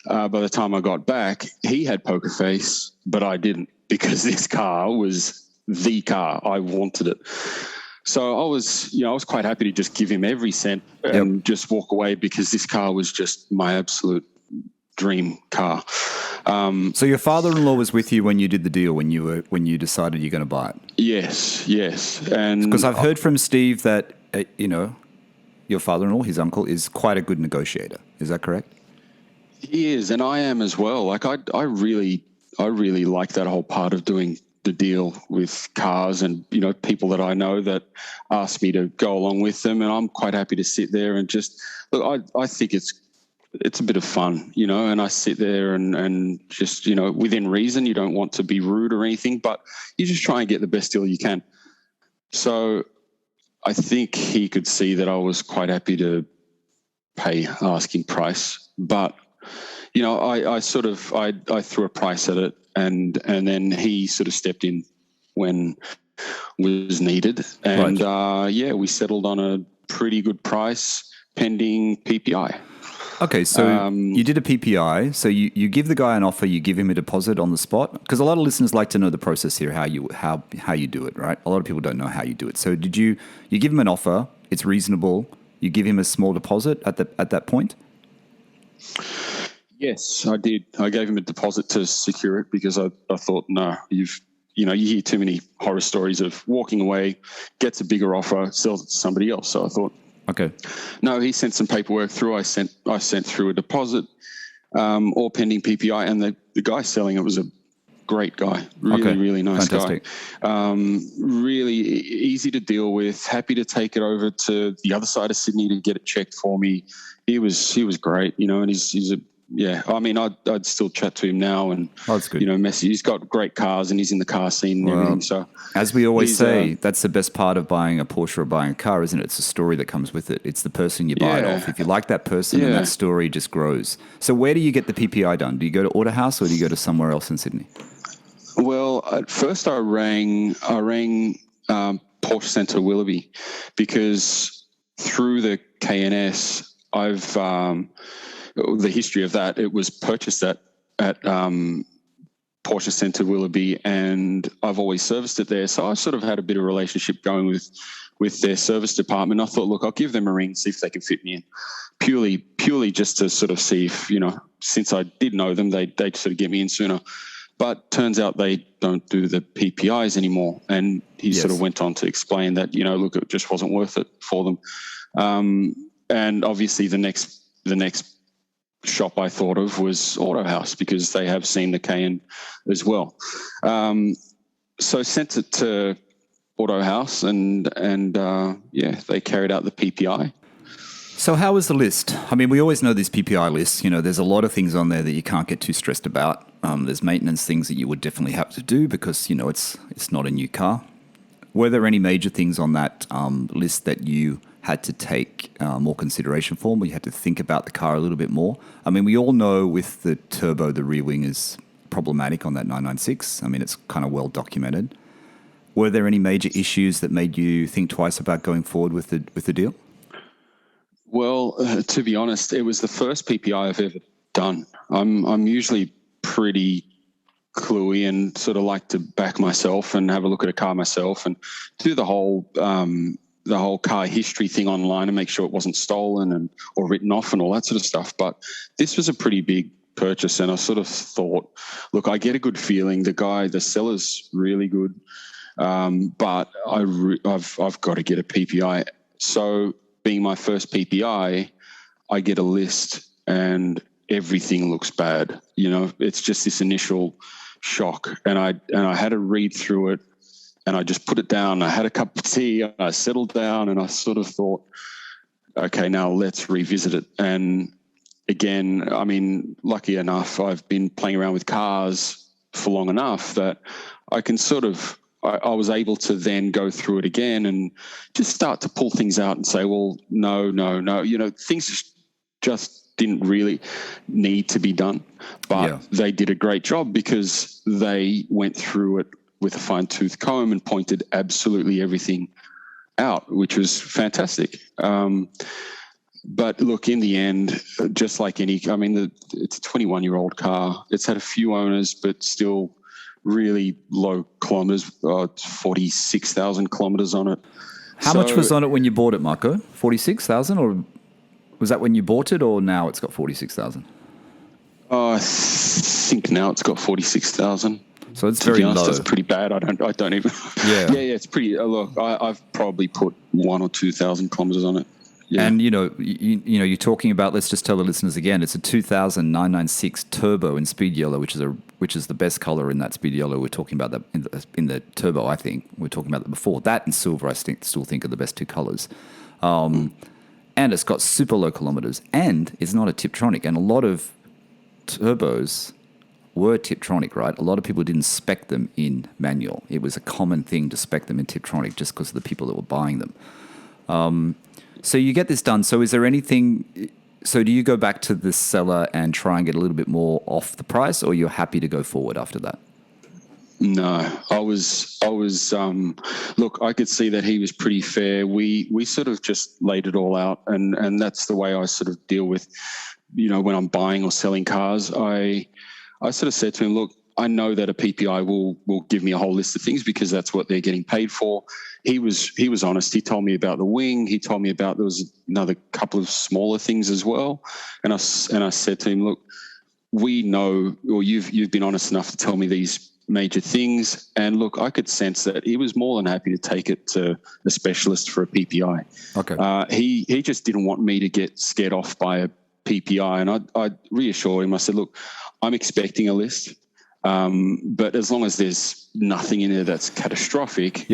By the time I got back, he had poker face, but I didn't, because this car was the car. I wanted it. So I was quite happy to just give him every cent and just walk away, because this car was just my absolute dream car. So your father-in-law was with you when you did the deal, when you decided you're going to buy it? Yes. And because I've heard from Steve that, your father-in-law, his uncle, is quite a good negotiator. Is that correct? He is, and I am as well. Like I really like that whole part of doing the deal with cars, and people that I know that ask me to go along with them, and I'm quite happy to sit there and just look. I think it's a bit of fun, and I sit there and just, within reason. You don't want to be rude or anything, but you just try and get the best deal you can. So I think he could see that I was quite happy to pay asking price, but I threw a price at it, and then he sort of stepped in when was needed, and right. We settled on a pretty good price pending PPI. Okay, so you did a PPI. So you give the guy an offer, you give him a deposit on the spot, because a lot of listeners like to know the process here, how you do it, right? A lot of people don't know how you do it. So did you give him an offer? It's reasonable. You give him a small deposit at that point? Yes, I did. I gave him a deposit to secure it, because I thought, no, you hear too many horror stories of walking away, gets a bigger offer, sells it to somebody else. So I thought, okay, no, he sent some paperwork through. I sent through a deposit, all pending PPI, and the guy selling it was a great guy, really nice Fantastic guy, really easy to deal with. Happy to take it over to the other side of Sydney to get it checked for me. He was great, and he's a. Yeah, I mean, I'd still chat to him now, and that's good. Messi. He's got great cars, and he's in the car scene and everything. So, as we always say, that's the best part of buying a Porsche or buying a car, isn't it? It's the story that comes with it. It's the person you buy it off. If you like that person, then that story just grows. So, where do you get the PPI done? Do you go to Autohouse, or do you go to somewhere else in Sydney? Well, at first I rang Porsche Centre Willoughby, because through the KNS, I've the history of that, it was purchased at Porsche Centre Willoughby, and I've always serviced it there. So I sort of had a bit of a relationship going with their service department. I thought, look, I'll give them a ring, see if they can fit me in, purely just to sort of see if, since I did know them, they'd sort of get me in sooner. But turns out they don't do the PPIs anymore. And he sort of went on to explain that, look, it just wasn't worth it for them. And obviously the next shop I thought of was Autohouse, because they have seen the Cayenne as well. So sent it to Autohouse, and they carried out the PPI. So how was the list? I mean, we always know these PPI lists. There's a lot of things on there that you can't get too stressed about. There's maintenance things that you would definitely have to do, because it's not a new car. Were there any major things on that list that you had to take more consideration for, where you had to think about the car a little bit more? I mean, we all know with the turbo, the rear wing is problematic on that 996. I mean, it's kind of well documented. Were there any major issues that made you think twice about going forward with the deal? Well, to be honest, it was the first PPI I've ever done. I'm usually pretty cluey and sort of like to back myself and have a look at a car myself and do the whole car history thing online and make sure it wasn't stolen or written off and all that sort of stuff. But this was a pretty big purchase, and I sort of thought, look, I get a good feeling. The seller's really good. But I've got to get a PPI. So being my first PPI, I get a list and everything looks bad. It's just this initial shock, and I had to read through it, and I just put it down. I had a cup of tea, and I settled down, and I sort of thought, okay, now let's revisit it. And again, I mean, lucky enough, I've been playing around with cars for long enough that I can I was able to then go through it again and just start to pull things out and say, well, no. Things just didn't really need to be done, but they did a great job because they went through it with a fine-tooth comb and pointed absolutely everything out, which was fantastic. But look, in the end, just like it's a 21-year-old car. It's had a few owners, but still really low kilometres, 46,000 kilometres on it. How much was on it when you bought it, Marco? 46,000, or was that when you bought it, or now it's got 46,000? I think now it's got 46,000. So it's very low. That's pretty bad. I don't even. Yeah. yeah. It's pretty. Look, I've probably put 1,000 or 2,000 kilometers on it. Yeah. And you're talking about. Let's just tell the listeners again. It's a 2000 996 turbo in speed yellow, which is the best color in that speed yellow. We're talking about that in the turbo. I think we're talking about that before. That and silver, I still think are the best two colors. And it's got super low kilometers, and it's not a Tiptronic. And a lot of turbos were Tiptronic, right? A lot of people didn't spec them in manual. It was a common thing to spec them in Tiptronic just because of the people that were buying them. So you get this done. So is there anything... So do you go back to the seller and try and get a little bit more off the price, or you're happy to go forward after that? No, I was. Look, I could see that he was pretty fair. We sort of just laid it all out, and that's the way I sort of deal with, when I'm buying or selling cars. I sort of said to him, look, I know that a PPI will give me a whole list of things because that's what they're getting paid for. He was honest. He told me about the wing. He told me about there was another couple of smaller things as well. And I said to him, look, we know, or you've been honest enough to tell me these major things. And look, I could sense that he was more than happy to take it to a specialist for a PPI. Okay. He just didn't want me to get scared off by a PPI. And I reassured him. I said, look, I'm expecting a list. But as long as there's nothing in there that's catastrophic,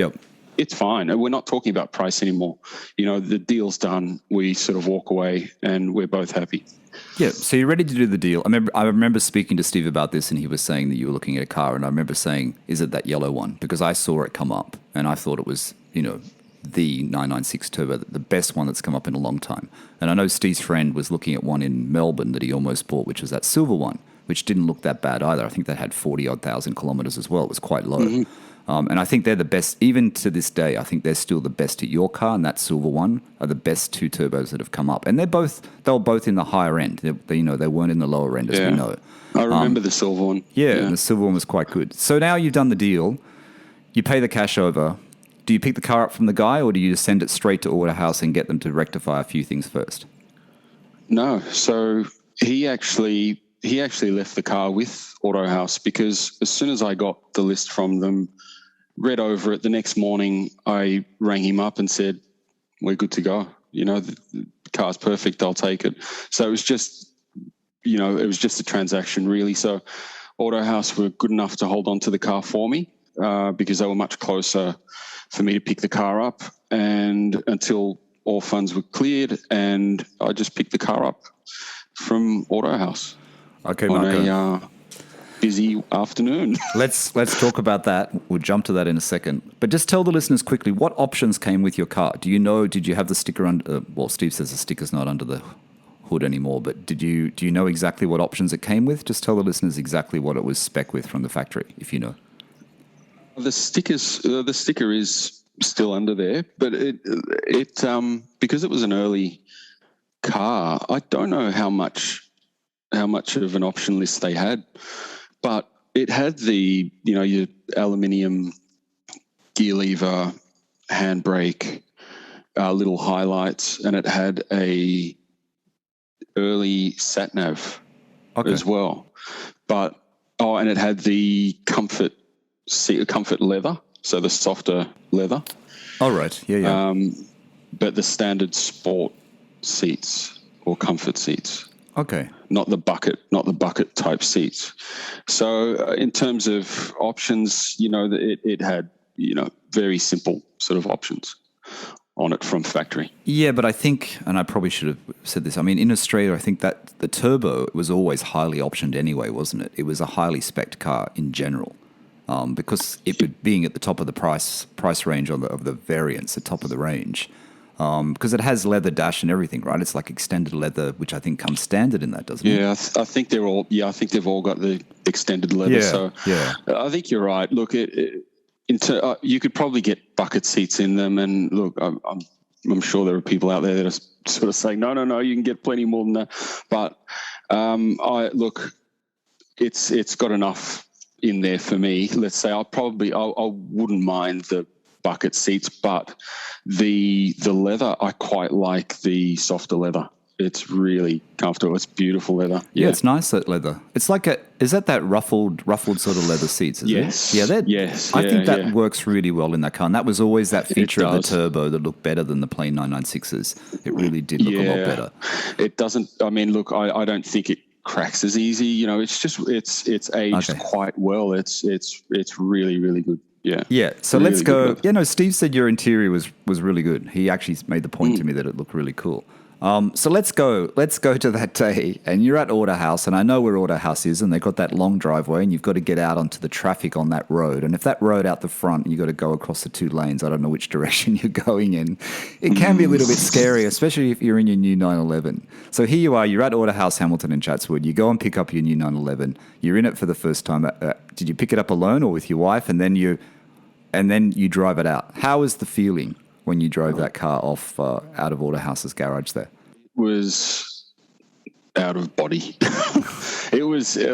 it's fine. We're not talking about price anymore. The deal's done. We sort of walk away and we're both happy. Yeah, so you're ready to do the deal. I remember speaking to Steve about this, and he was saying that you were looking at a car, and I remember saying, is it that yellow one? Because I saw it come up, and I thought it was, the 996 Turbo, the best one that's come up in a long time. And I know Steve's friend was looking at one in Melbourne that he almost bought, which was that silver one, which didn't look that bad either. I think that had 40-odd thousand kilometers as well. It was quite low. Mm-hmm. And I think they're the best, even to this day, I think they're still the best at your car, and that silver one are the best two turbos that have come up. And they were both in the higher end. They weren't in the lower end, as we know. I remember the silver one. Yeah, and the silver one was quite good. So now you've done the deal. You pay the cash over. Do you pick the car up from the guy, or do you just send it straight to Auto House and get them to rectify a few things first? No. So he actually left the car with Auto House, because as soon as I got the list from them, read over it, the next morning I rang him up and said, we're good to go. The car's perfect. I'll take it. So it was just a transaction really. So Auto House were good enough to hold on to the car for me because they were much closer for me to pick the car up, and until all funds were cleared, and I just picked the car up from Auto House. Okay, on Marco. a busy afternoon. Let's talk about that. We'll jump to that in a second. But just tell the listeners quickly, what options came with your car? Do you know, did you have the sticker under, Steve says the sticker's not under the hood anymore, but do you know exactly what options it came with? Just tell the listeners exactly what it was spec with from the factory, if you know. The sticker is still under there, but it because it was an early car, I don't know how much of an option list they had, but it had the, your aluminium gear lever, handbrake, little highlights, and it had a early sat nav as well. But and it had the comfort leather so the softer leather. Oh, right. Yeah. But the standard sport seats or comfort seats. Okay. Not the bucket type seats. So in terms of options, it had, very simple sort of options on it from factory. Yeah, but I think, and I probably should have said this, I mean, in Australia, I think that the turbo was always highly optioned anyway, wasn't it? It was a highly spec'd car in general, because being at the top of the price range of the variants, the top of the range, because it has leather dash and everything, right? It's like extended leather, which I think comes standard in that, doesn't it? Yeah, I think they're all. Yeah, I think they've all got the extended leather. I think you're right. Look, you could probably get bucket seats in them, and look, I'm sure there are people out there that are sort of saying, no, you can get plenty more than that. But it's got enough in there for me. Let's say I wouldn't mind the bucket seats, but the leather, I quite like the softer leather. It's really comfortable. It's beautiful leather. Yeah, it's nice, that leather. It's like is that ruffled sort of leather seats, is yes. it? Yeah, yes. I think that works really well in that car. And that was always that feature of the turbo that looked better than the plain 996s. It really did look a lot better. It doesn't, I mean, look, I don't think it cracks as easy. It's just, it's aged quite well. It's really, really good. Yeah. Yeah. So really let's go. good. Yeah, no, Steve said your interior was really good. He actually made the point to me that it looked really cool. So let's go to that day, and you're at Autohouse, and I know where Autohouse is, and they've got that long driveway, and you've got to get out onto the traffic on that road. And if that road out the front, you've got to go across the two lanes, I don't know which direction you're going in, it can be a little bit scary, especially if you're in your new 911. So here you are, you're at Autohouse Hamilton in Chatswood. You go and pick up your new 911. You're in it for the first time. Did you pick it up alone or with your wife? And then you drive it out. How was the feeling when you drove that car off out of Autohouse's garage there? Was out of body. It wasn't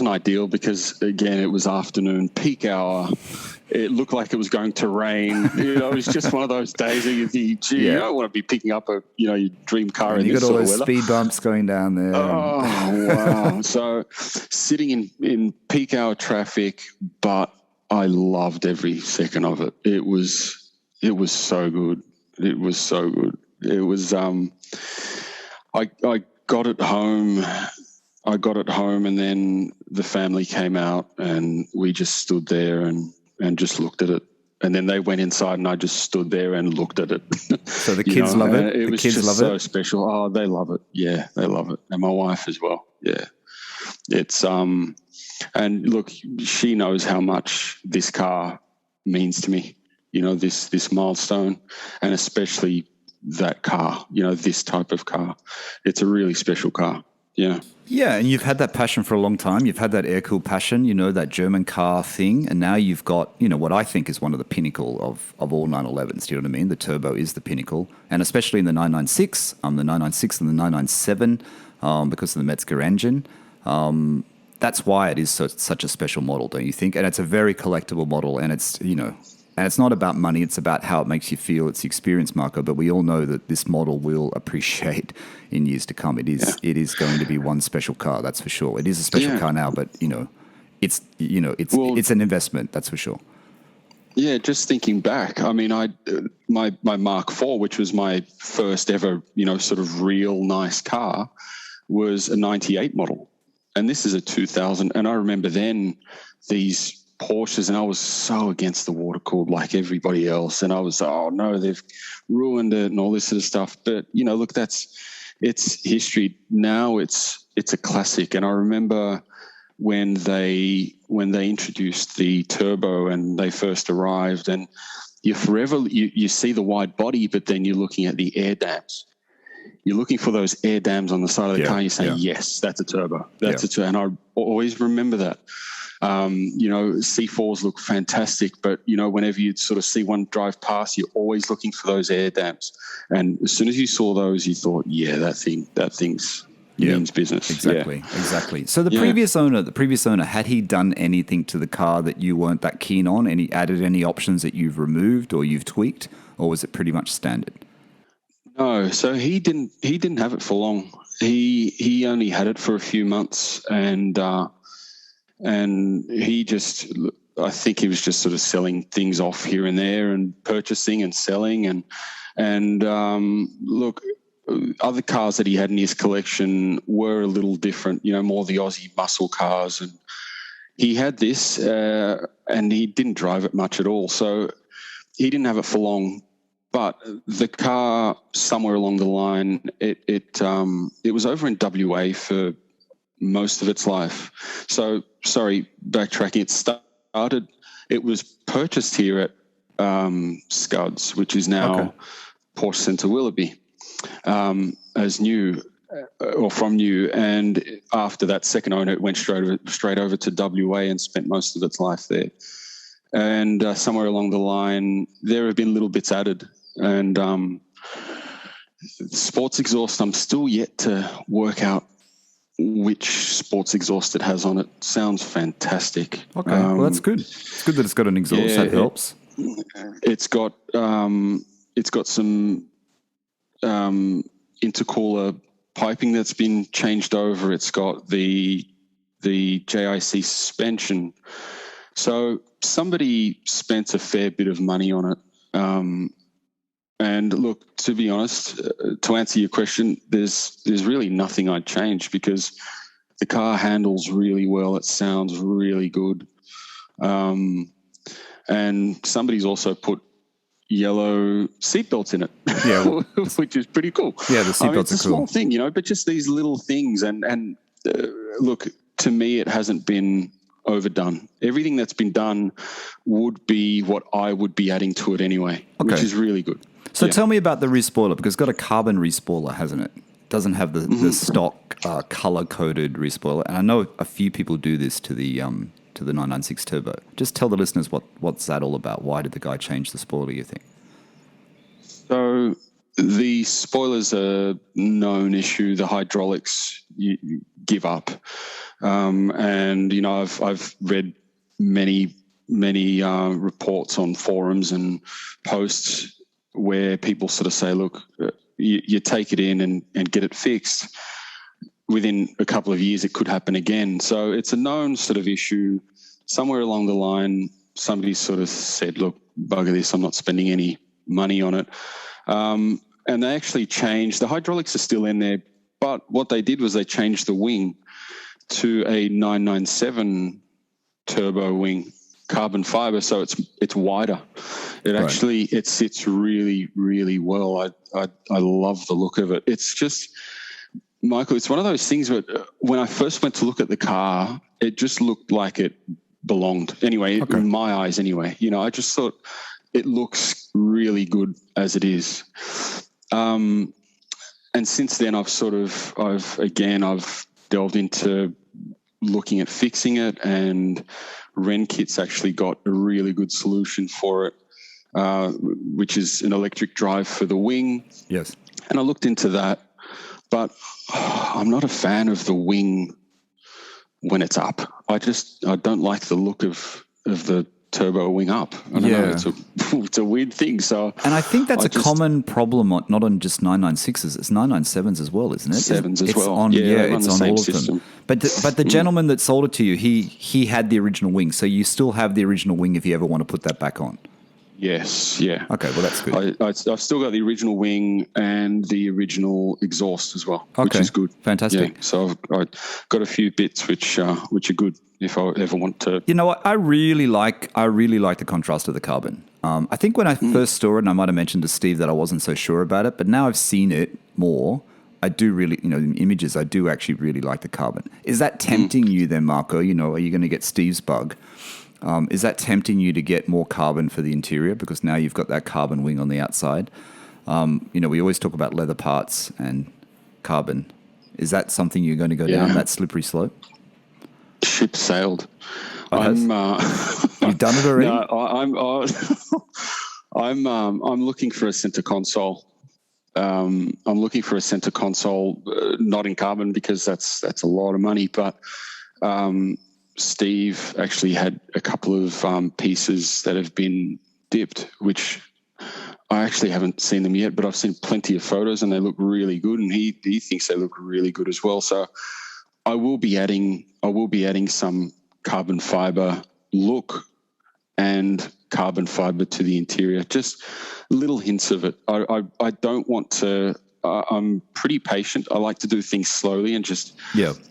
ideal because, again, it was afternoon, peak hour. It looked like it was going to rain. It was just one of those days where you think, gee, I don't want to be picking up your dream car in this sort of weather. You got all those speed bumps going down there. Oh, wow. So sitting in peak hour traffic, but I loved every second of it. It was so good. It was so good. It was. I got it home. And then the family came out, and we just stood there and just looked at it. And then they went inside, and I just stood there and looked at it. So the kids love it. It was just so special. Oh, they love it. Yeah, they love it, and my wife as well. Yeah, it's and look, she knows how much this car means to me. This milestone, and especially that car, this type of car. It's a really special car. Yeah. Yeah, and you've had that passion for a long time. You've had that air-cooled passion, that German car thing, and now you've got, what I think is one of the pinnacle of all 911s. Do you know what I mean? The turbo is the pinnacle, and especially in the 996, the 996 and the 997, because of the mezger engine. That's why it is such a special model, don't you think? And it's a very collectible model, and it's, and it's not about money, it's about how it makes you feel. It's the experience, Marco, but we all know that this model will appreciate in years to come. It is going to be one special car, that's for sure. It is a special car now, but it's an investment, that's for sure. Yeah, just thinking back, I mean, my Mark IV, which was my first ever, sort of real nice car, was a 98 model. And this is a 2000. And I remember then these Porsches, and I was so against the water cooled like everybody else, and I was, oh no, they've ruined it and all this sort of stuff. But look, it's history now. It's a classic. And I remember when they introduced the turbo and they first arrived, and you see the wide body, but then you're looking at the air dams. You're looking for those air dams on the side of the car. And you say, yes, that's a turbo. That's a turbo. And I always remember that. C4s look fantastic, but whenever you sort of see one drive past, you're always looking for those air dams. And as soon as you saw those, you thought, that thing's means business. Exactly. So the previous owner, had he done anything to the car that you weren't that keen on? Added any options that you've removed or you've tweaked, or was it pretty much standard? No, so he didn't have it for long. He only had it for a few months, and he just, I think he was just sort of selling things off here and there and purchasing and selling. And look, other cars that he had in his collection were a little different, more the Aussie muscle cars. And he had this and he didn't drive it much at all. So he didn't have it for long. But the car, somewhere along the line, it was over in WA for most of its life. So, sorry, backtracking. It was purchased here at Scuds, which is now Porsche Centre Willoughby, as new or from new. And after that second owner, it went straight over to WA and spent most of its life there. And somewhere along the line, there have been little bits added. And sports exhaust, I'm still yet to work out which sports exhaust it has on it. Sounds fantastic. Okay, well, that's good. It's good that it's got an exhaust. That helps. It's got some intercooler piping that's been changed over. It's got the JIC suspension. So somebody spent a fair bit of money on it. And look, to be honest, to answer your question, there's really nothing I'd change because the car handles really well. It sounds really good. And somebody's also put yellow seatbelts in it, which is pretty cool. Yeah, the seatbelts are cool. It's a small thing, but just these little things. And look, to me, it hasn't been overdone. Everything that's been done would be what I would be adding to it anyway, which is really good. So tell me about the rear spoiler, because it's got a carbon rear spoiler, hasn't it? It doesn't have the stock color-coded rear spoiler. And I know a few people do this to the 996 Turbo. Just tell the listeners what's that all about. Why did the guy change the spoiler, you think? So the spoiler's a known issue. The hydraulics you give up. And, I've read many reports on forums and posts where people sort of say, look, you take it in and get it fixed. Within a couple of years, it could happen again. So it's a known sort of issue. Somewhere along the line, somebody sort of said, look, bugger this, I'm not spending any money on it. And they actually changed. The hydraulics are still in there, but what they did was they changed the wing to a 997 turbo wing, carbon fiber, so it's wider. It sits really, really well. I love the look of it. It's just, Michael, it's one of those things where when I first went to look at the car, it just looked like it belonged. Anyway, in my eyes anyway. I just thought it looks really good as it is. And since then I've delved into looking at fixing it, and RenKit's actually got a really good solution for it, which is an electric drive for the wing. Yes. And I looked into that, but I'm not a fan of the wing when it's up. I don't like the look of the turbo wing up. I don't know, it's a weird thing. So, and I think that's a common problem, not on just 996s, it's 997s as well, isn't it? Sevens as well. On, it's on all of system. them. But the gentleman that sold it to you, he had the original wing, so you still have the original wing if you ever want to put that back on. Yes, yeah. Okay, well, that's good. I've still got the original wing and the original exhaust as well, which is good. Fantastic. Yeah, so I've got a few bits which are good if I ever want to. You know what? I really like the contrast of the carbon. I think when I first saw it, and I might have mentioned to Steve that I wasn't so sure about it, but now I've seen it more. I do really, in images, I do actually really like the carbon. Is that tempting you then, Marco? Are you going to get Steve's bug? Is that tempting you to get more carbon for the interior because now you've got that carbon wing on the outside? We always talk about leather parts and carbon. Is that something you're going to go down that slippery slope? Ship sailed. You've done it already? No, I'm looking for a center console. I'm looking for a center console, not in carbon because that's a lot of money, but Steve actually had a couple of pieces that have been dipped, which I actually haven't seen them yet, but I've seen plenty of photos and they look really good, and he thinks they look really good as well. So I will be adding some carbon fiber look and carbon fiber to the interior. Just little hints of it. I don't want to. I'm pretty patient. I like to do things slowly and just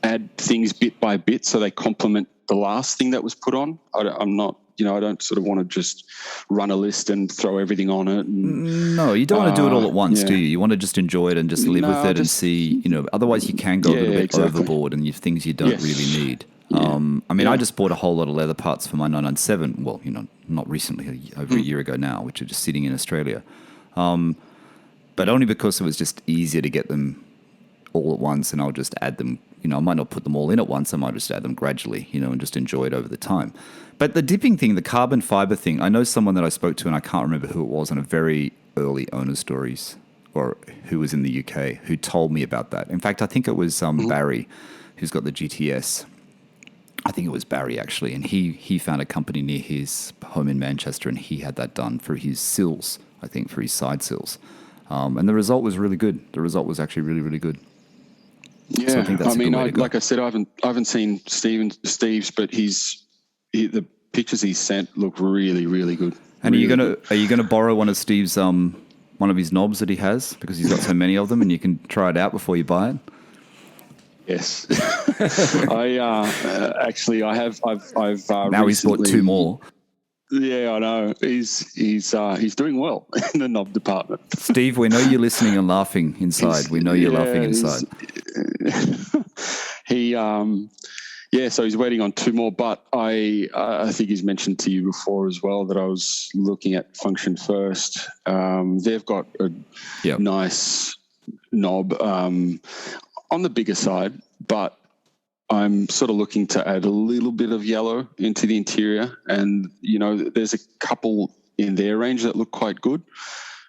add things bit by bit so they complement the last thing that was put on. I'm not. I don't sort of want to just run a list and throw everything on it. No, you don't want to do it all at once, do you? You want to just enjoy it and just live with it and see, otherwise you can go a little bit overboard and you have things you don't really need. I just bought a whole lot of leather parts for my 997. Well, not recently, over a year ago now, which are just sitting in Australia. But only because it was just easier to get them all at once, and I'll just add them. I might not put them all in at once. I might just add them gradually, and just enjoy it over the time. But the dipping thing, the carbon fiber thing, I know someone that I spoke to, and I can't remember who it was on a very early owner stories, or who was in the UK, who told me about that. In fact, I think it was Barry, who's got the GTS. I think it was Barry, actually, and he found a company near his home in Manchester, and he had that done for his sills, I think, for his side sills. And the result was really good. The result was actually really, really good. Yeah, so I think that's like I said, I haven't seen Steve's, but the pictures he sent look really, really good. And really are you gonna borrow one of Steve's one of his knobs that he has, because he's got so many of them, and you can try it out before you buy it? Yes, I have. I've now he's bought two more. Yeah, I know. He's doing well in the knob department. Steve, we know you're listening and laughing inside. We know you're laughing inside. So he's waiting on two more, but I think he's mentioned to you before as well that I was looking at Function First. They've got a nice knob on the bigger side, but I'm sort of looking to add a little bit of yellow into the interior, and there's a couple in their range that look quite good,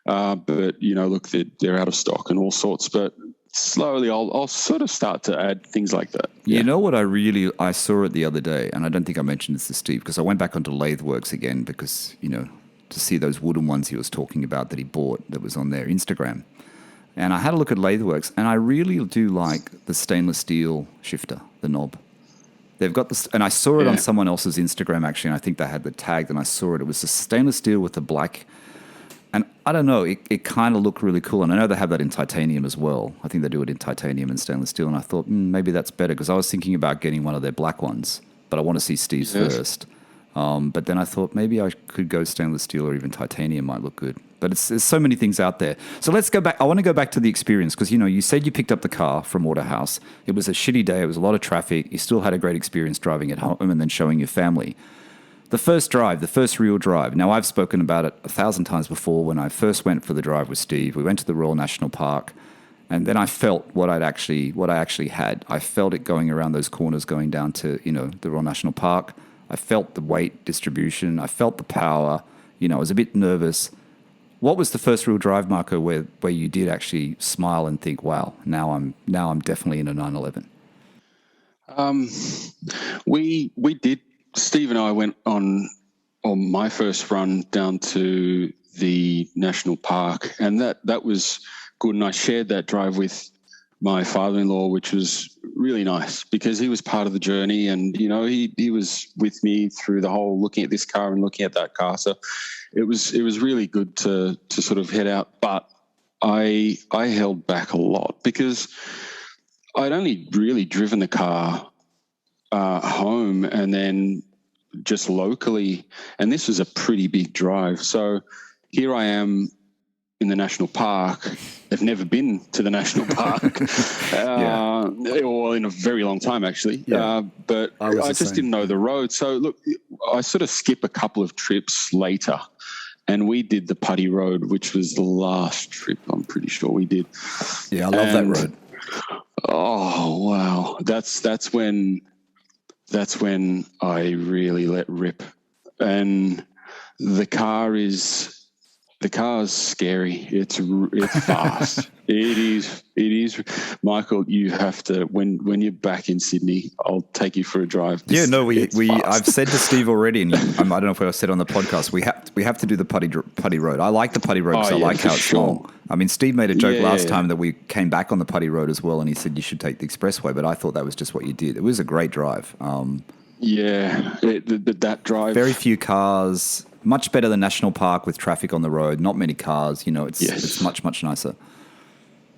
but look, they're out of stock and all sorts. But slowly, I'll sort of start to add things like that. Yeah. You know what? I saw it the other day, and I don't think I mentioned this to Steve, because I went back onto Latheworks again because to see those wooden ones he was talking about that he bought that was on their Instagram. And I had a look at Latheworks, and I really do like the stainless steel shifter, the knob. They've got this, and I saw it on someone else's Instagram, actually, and I think they had the tag, and I saw it. It was the stainless steel with the black, and I don't know, it kind of looked really cool. And I know they have that in titanium as well. I think they do it in titanium and stainless steel, and I thought maybe that's better, because I was thinking about getting one of their black ones, but I want to see Steve's first. But then I thought maybe I could go stainless steel, or even titanium might look good. But there's so many things out there. So let's go back. I want to go back to the experience, because, you said you picked up the car from Autohouse. It was a shitty day. It was a lot of traffic. You still had a great experience driving it home and then showing your family. The first drive, the first real drive. Now, I've spoken about it 1,000 times before. When I first went for the drive with Steve, we went to the Royal National Park, and then I felt what I actually had. I felt it going around those corners, going down to, the Royal National Park. I felt the weight distribution. I felt the power. I was a bit nervous. What was the first real drive, Marco, where you did actually smile and think, "Wow, now I'm definitely in a 911"? We did. Steve and I went on my first run down to the national park, and that was good. And I shared that drive with my father-in-law, which was really nice, because he was part of the journey, and he was with me through the whole looking at this car and looking at that car. So it was really good to sort of head out, but I held back a lot, because I'd only really driven the car home and then just locally, and this was a pretty big drive. So here I am in the national park. I've never been to the national park, or in a very long time, actually. But I just didn't know the road. So look, I sort of skip a couple of trips later, and we did the Putty Road, which was the last trip I'm pretty sure we did. Yeah, I love that road. Oh wow, that's when I really let rip, and the car's scary. It's fast. It is. Michael, you have to, when you're back in Sydney, I'll take you for a drive. I've said to Steve already, and I don't know if I said on the podcast, we have to do the Putty Road. I like the Putty Road because I like how it's long. I mean, Steve made a joke last time that we came back on the Putty Road as well, and he said you should take the expressway, but I thought that was just what you did. It was a great drive. Yeah, that drive. Very few cars. Much better than National Park with traffic on the road. Not many cars. It's much, much nicer.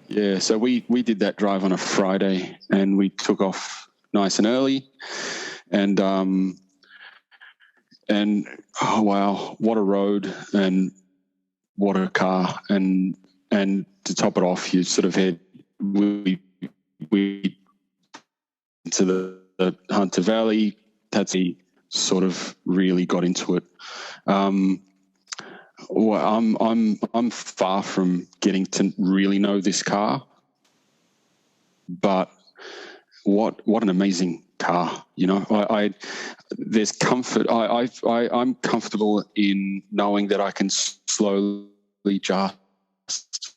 Yeah, so we did that drive on a Friday, and we took off nice and early, and oh wow, what a road and what a car, and to top it off, you sort of head we into the Hunter Valley. That's he sort of really got into it. Well, I'm far from getting to really know this car, but what an amazing car! There's comfort. I'm comfortable in knowing that I can slowly just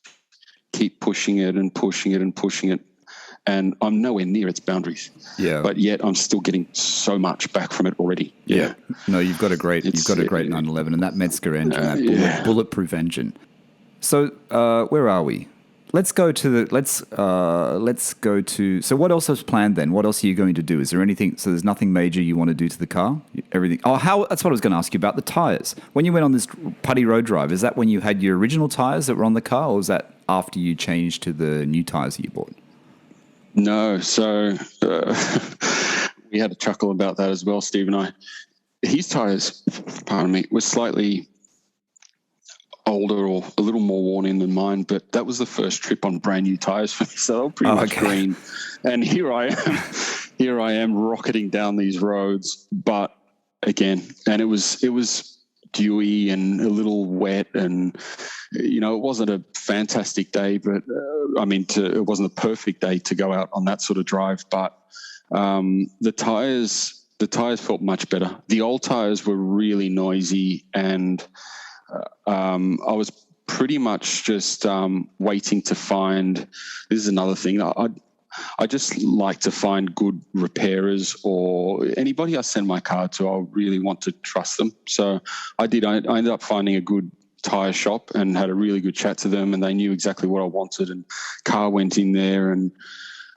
keep pushing it and pushing it and pushing it, and I'm nowhere near its boundaries. Yeah, but yet I'm still getting so much back from it already. Yeah. No, you've got a great 911, and that mezger engine, that bulletproof engine. So where are we? Let's go to So what else is planned then? What else are you going to do? Is there anything? So there's nothing major you want to do to the car? Everything. That's what I was going to ask you about, the tires. When you went on this putty road drive, is that when you had your original tires that were on the car, or was that after you changed to the new tires that you bought? No, so we had a chuckle about that as well, Steve and I. His tyres, pardon me, were slightly older or a little more worn in than mine, but that was the first trip on brand new tyres for me, so they were pretty much green. And here I am rocketing down these roads, but again, and it was dewy and a little wet, and it wasn't a fantastic day, but it wasn't a perfect day to go out on that sort of drive, but the tires felt much better. The old tires were really noisy, and I was pretty much just waiting to find. This is another thing. I just like to find good repairers, or anybody I send my car to, I really want to trust them. So I did. I ended up finding a good tire shop and had a really good chat to them, and they knew exactly what I wanted, and car went in there, and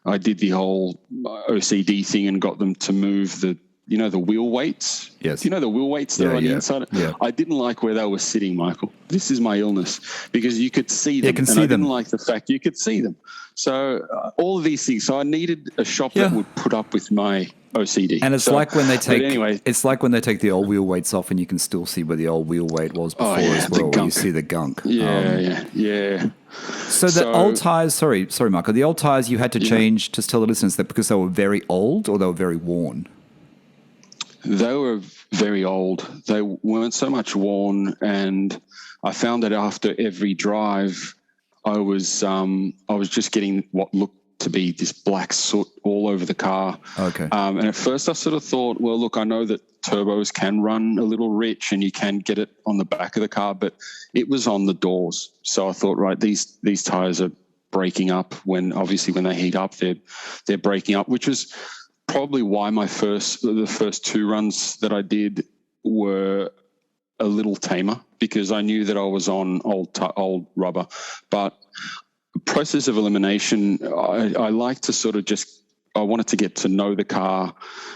I did the whole OCD thing and got them to move the wheel weights. Yes. Do you know the wheel weights that are on the inside? Yeah. I didn't like where they were sitting, Michael. This is my illness, because you could see them. I didn't like the fact you could see them. So all of these things. So I needed a shop that would put up with my OCD. And it's like when they take it's like when they take the old wheel weights off, and you can still see where the old wheel weight was before as well. Where you see the gunk. Yeah. So the old tires. Sorry, Michael. The old tires you had to change. Just tell the listeners that because they were very old or they were very worn. They were very old. They weren't so much worn, and I found that after every drive, I was just getting what looked to be this black soot all over the car. Okay. And at first, I sort of thought, well, look, I know that turbos can run a little rich, and you can get it on the back of the car, but it was on the doors. So I thought, right, these tires are breaking up when they heat up, they're breaking up, which was probably why the first two runs that I did were a little tamer, because I knew that I was on old rubber. But process of elimination, I like to sort of I wanted to get to know the car.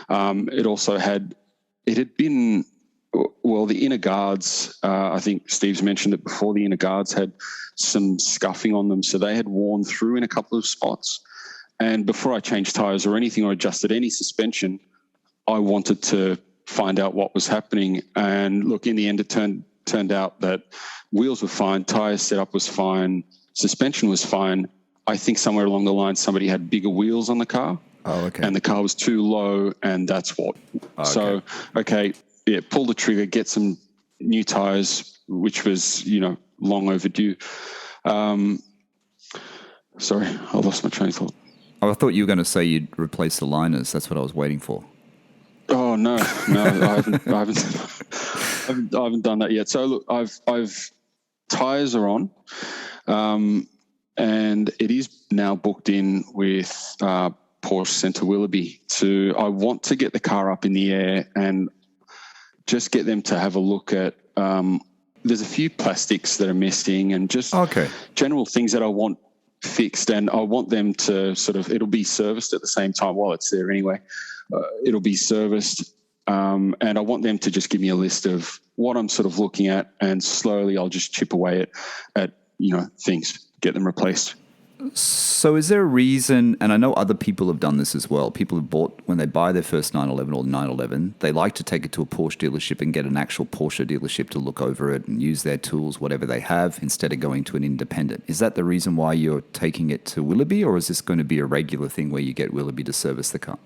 It had been, the inner guards, I think Steve's mentioned it before, the inner guards had some scuffing on them, so they had worn through in a couple of spots. And before I changed tires or anything, or adjusted any suspension, I wanted to find out what was happening. And look, in the end, it turned out that wheels were fine, tire setup was fine, suspension was fine. I think somewhere along the line, somebody had bigger wheels on the car. Oh, okay. And the car was too low, and that's what. Oh, okay. So, pull the trigger, get some new tires, which was, long overdue. Sorry, I lost my train of thought. Oh, I thought you were going to say you'd replace the liners. That's what I was waiting for. Oh no, I haven't done that yet. So look, I've tires are on, and it is now booked in with Porsche Centre Willoughby. I want to get the car up in the air and just get them to have a look at. There's a few plastics that are missing, and just general things that I want fixed, and I want them to it'll be serviced at the same time while it's there anyway. It'll be serviced, And I want them to just give me a list of what I'm sort of looking at, and slowly I'll just chip away at things, get them replaced. So is there a reason, and I know other people have done this as well, people have bought, when they buy their first 911 or 911, they like to take it to a Porsche dealership and get an actual Porsche dealership to look over it and use their tools, whatever they have, instead of going to an independent. Is that the reason why you're taking it to Willoughby, or is this going to be a regular thing where you get Willoughby to service the car?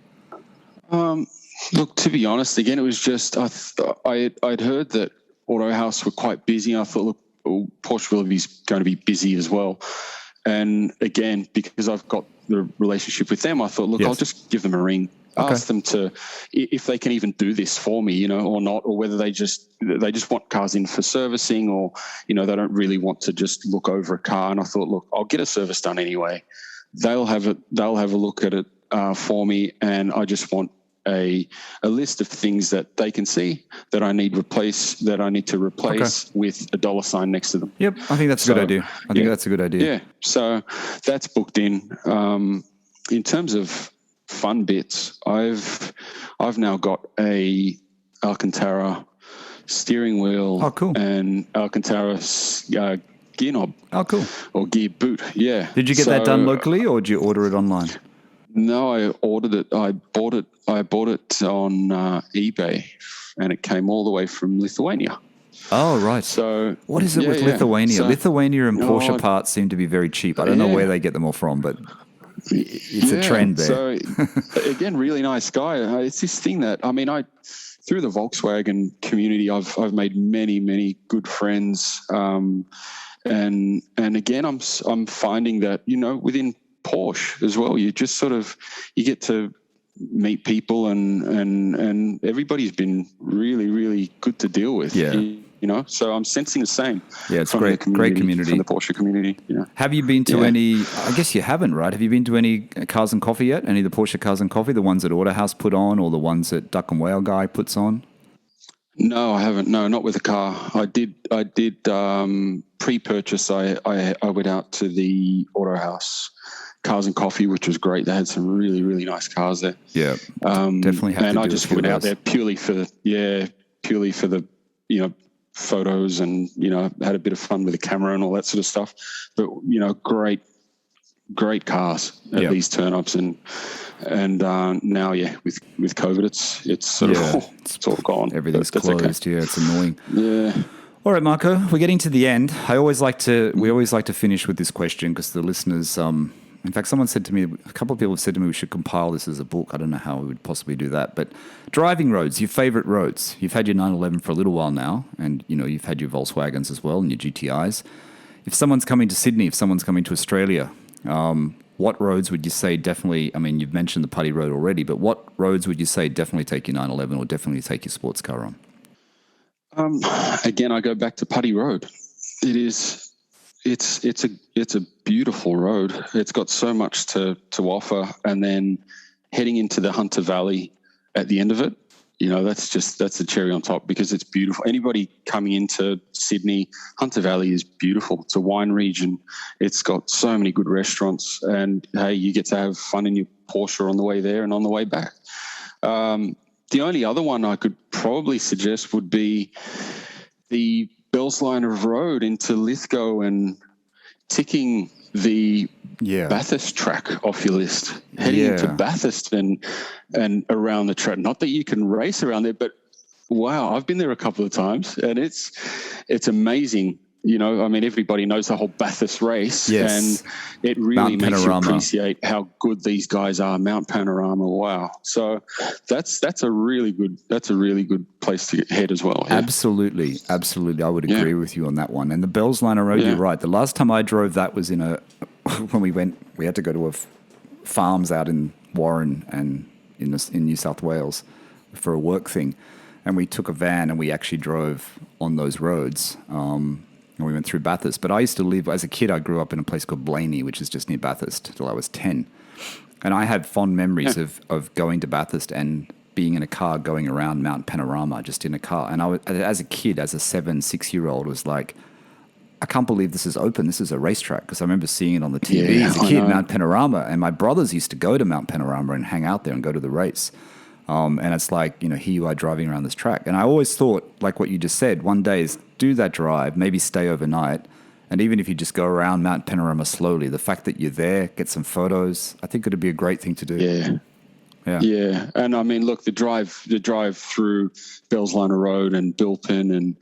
Look, to be honest, again, it was just, I'd heard that Auto House were quite busy. I thought, look, Porsche Willoughby's going to be busy as well. And again, because I've got the relationship with them, I thought, look, I'll just give them a ring, ask them to, if they can even do this for me, or not, or whether they just want cars in for servicing, or, they don't really want to just look over a car. And I thought, look, I'll get a service done anyway. They'll have a look at it for me. And I just want a list of things that they can see that I need to replace with a dollar sign next to them. Yep, I think that's a good idea. I think that's a good idea. Yeah, so that's booked in. In terms of fun bits, I've now got a Alcantara steering wheel. Oh, cool. And Alcantara gear knob. Oh, cool. Or gear boot. Yeah. Did you get that done locally, or did you order it online? No, I ordered it. I bought it on eBay, and it came all the way from Lithuania. Oh, right. So what is it with Lithuania? So, Lithuania and Porsche parts seem to be very cheap. I don't know where they get them all from, but it's a trend there. So again, really nice guy. It's this thing that, through the Volkswagen community, I've made many, many good friends. And again, I'm finding that, within Porsche as well, you just you get to meet people, and everybody's been really, really good to deal with. So I'm sensing the same. Yeah, it's great community from the Porsche community. Have you been to any? I guess you haven't, right? Have you been to any Cars and Coffee yet? Any of the Porsche Cars and Coffee, the ones that Auto House put on, or the ones that Duck and Whale guy puts on? No, I haven't. No, not with a car. I did pre-purchase. I went out to the Auto House Cars and Coffee, which was great. They had some really, really nice cars there. Yeah, definitely. And I just went out there purely for the photos, and had a bit of fun with the camera and all that sort of stuff. But great cars at these turn-ups, and now with COVID, it's sort of it's all gone. Everything's closed. Okay. Yeah, it's annoying. Yeah. All right, Marco, we're getting to the end. We always like to finish with this question, because the listeners. In fact, someone said to me, a couple of people have said to me, we should compile this as a book. I don't know how we would possibly do that. But driving roads, your favorite roads. You've had your 911 for a little while now, and you've had your Volkswagens as well and your GTIs. If someone's coming to Sydney, if someone's coming to Australia, what roads would you say definitely, you've mentioned the Putty Road already, but what roads would you say definitely take your 911 or definitely take your sports car on? Again, I go back to Putty Road. It is... It's a beautiful road. It's got so much to offer, and then heading into the Hunter Valley at the end of it, that's the cherry on top, because it's beautiful. Anybody coming into Sydney, Hunter Valley is beautiful. It's a wine region. It's got so many good restaurants, and hey, you get to have fun in your Porsche on the way there and on the way back. The only other one I could probably suggest would be the Bells Line of Road into Lithgow, and ticking the Bathurst track off your list, heading into Bathurst and around the track. Not that you can race around there, but wow, I've been there a couple of times, and it's amazing. Everybody knows the whole Bathurst race, and it really makes you appreciate how good these guys are. Mount Panorama, wow! So that's a really good place to head as well. Yeah. Absolutely, I would agree with you on that one. And the Bells Line of Road, you're right. The last time I drove that was when we had to go to farms out in Warren and in New South Wales for a work thing, and we took a van and we actually drove on those roads. And we went through Bathurst. But I used to live, as a kid, I grew up in a place called Blaney, which is just near Bathurst, till I was 10. And I had fond memories of going to Bathurst and being in a car going around Mount Panorama, just in a car. And I was, as a kid, as a 6-year-old, was like, I can't believe this is open. This is a racetrack. Because I remember seeing it on the TV as a kid, Mount Panorama. And my brothers used to go to Mount Panorama and hang out there and go to the race. And it's like, here you are driving around this track. And I always thought, like what you just said, one day is do that drive, maybe stay overnight. And even if you just go around Mount Panorama slowly, the fact that you're there, get some photos, I think it'd be a great thing to do. Yeah. And I mean, look, the drive through Bellsliner Road and Bilpin and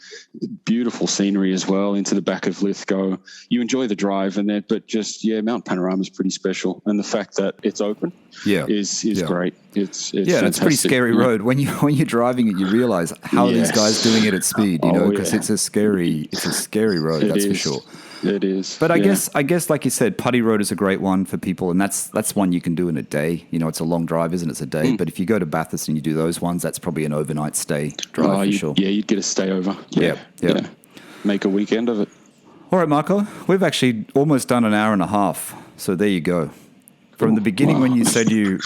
beautiful scenery as well into the back of Lithgow. You enjoy the drive but just, Mount Panorama is pretty special. And the fact that it's open is great. It's and it's a pretty scary road. When you're driving it, you realize how are these guys doing it at speed, because it's a scary road, for sure. It is. But I guess, like you said, Putty Road is a great one for people, and that's one you can do in a day. It's a long drive, isn't it? It's a day. But if you go to Bathurst and you do those ones, that's probably an overnight stay drive for sure. Yeah, you'd get a stay over. Yeah. Make a weekend of it. All right, Marco, we've actually almost done an hour and a half. So there you go. From the beginning, when you said you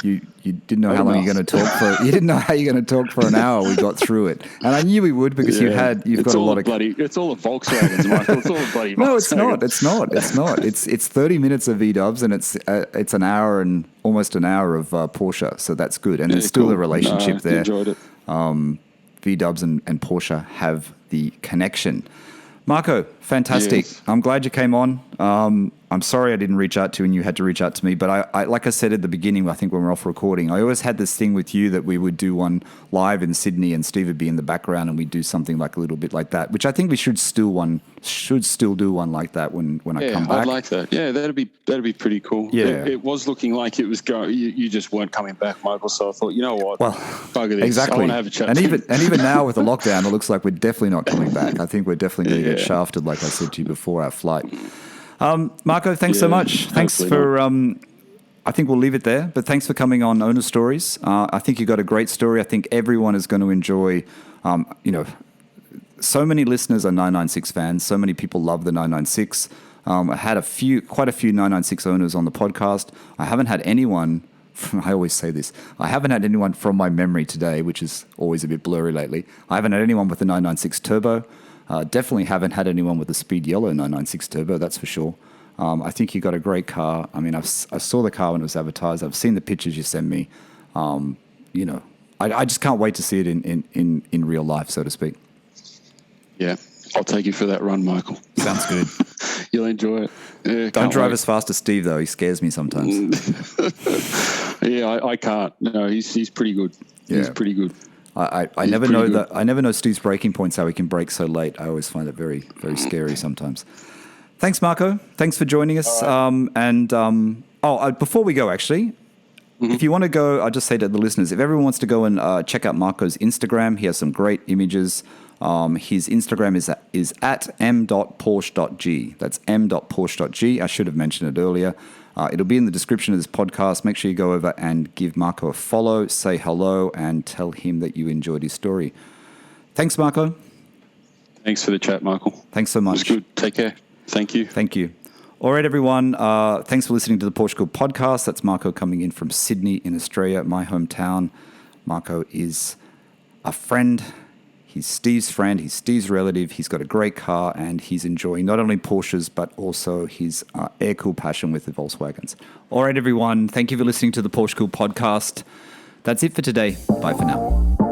didn't know how long you're going to talk for, you didn't know how you're going to talk for an hour. We got through it, and I knew we would because you've got a lot of It's all the Volkswagens, Michael. It's all the bloody Volkswagens. No, it's not. It's 30 minutes of V-dubs, and it's an hour and almost an hour of Porsche. So that's good, and there's still a relationship there. Enjoyed it. V-dubs and Porsche have the connection. Marco, fantastic. Yes. I'm glad you came on. I'm sorry I didn't reach out to you and you had to reach out to me. But I like I said at the beginning, I think when we're off recording, I always had this thing with you that we would do one live in Sydney and Steve would be in the background and we'd do something like a little bit like that, which I think we should still do one like that when I come back. I'd like that. Yeah, that'd be pretty cool. Yeah. It was looking like it was going. You just weren't coming back, Michael. So I thought, you know what? Well, bugger this. exactly. I want to have a chat. And even now with the lockdown, it looks like we're definitely not coming back. I think we're definitely going to get shafted, like I said to you before our flight. Marco, thanks so much. Thanks for, I think we'll leave it there, but thanks for coming on Owner Stories. I think you got a great story. I think everyone is going to enjoy, so many listeners are 996 fans. So many people love the 996. I had quite a few 996 owners on the podcast. I haven't had anyone, I always say this, I haven't had anyone from my memory today, which is always a bit blurry lately. I haven't had anyone with the 996 Turbo. Definitely haven't had anyone with a Speed Yellow 996 Turbo, that's for sure. I think you got a great car. I mean, I saw the car when it was advertised. I've seen the pictures you sent me. I just can't wait to see it in real life, so to speak. Yeah, I'll take you for that run, Michael. Sounds good. You'll enjoy it. Yeah, don't drive as fast as Steve, though. He scares me sometimes. I can't. No, he's pretty good. Yeah. He's pretty good. I never know that. I never know Steve's braking points, how he can brake so late. I always find it very, very scary sometimes. Thanks, Marco. Thanks for joining us. Before we go, actually, if you want to go, I'll just say to the listeners, if everyone wants to go and check out Marco's Instagram, he has some great images. His Instagram is at m.porsche.g. That's m.porsche.g. I should have mentioned it earlier. It'll be in the description of this podcast. Make sure you go over and give Marco a follow, say hello, and tell him that you enjoyed his story. Thanks, Marco. Thanks for the chat, Michael. Thanks so much. It was good. Take care. Thank you. Thank you. All right, everyone. Thanks for listening to the PorscheCooled Podcast. That's Marco coming in from Sydney in Australia, my hometown. Marco is a friend. He's Steve's friend. He's Steve's relative. He's got a great car, and he's enjoying not only Porsches, but also his air-cooled passion with the Volkswagens. All right, everyone. Thank you for listening to the PorscheCooled Podcast. That's it for today. Bye for now.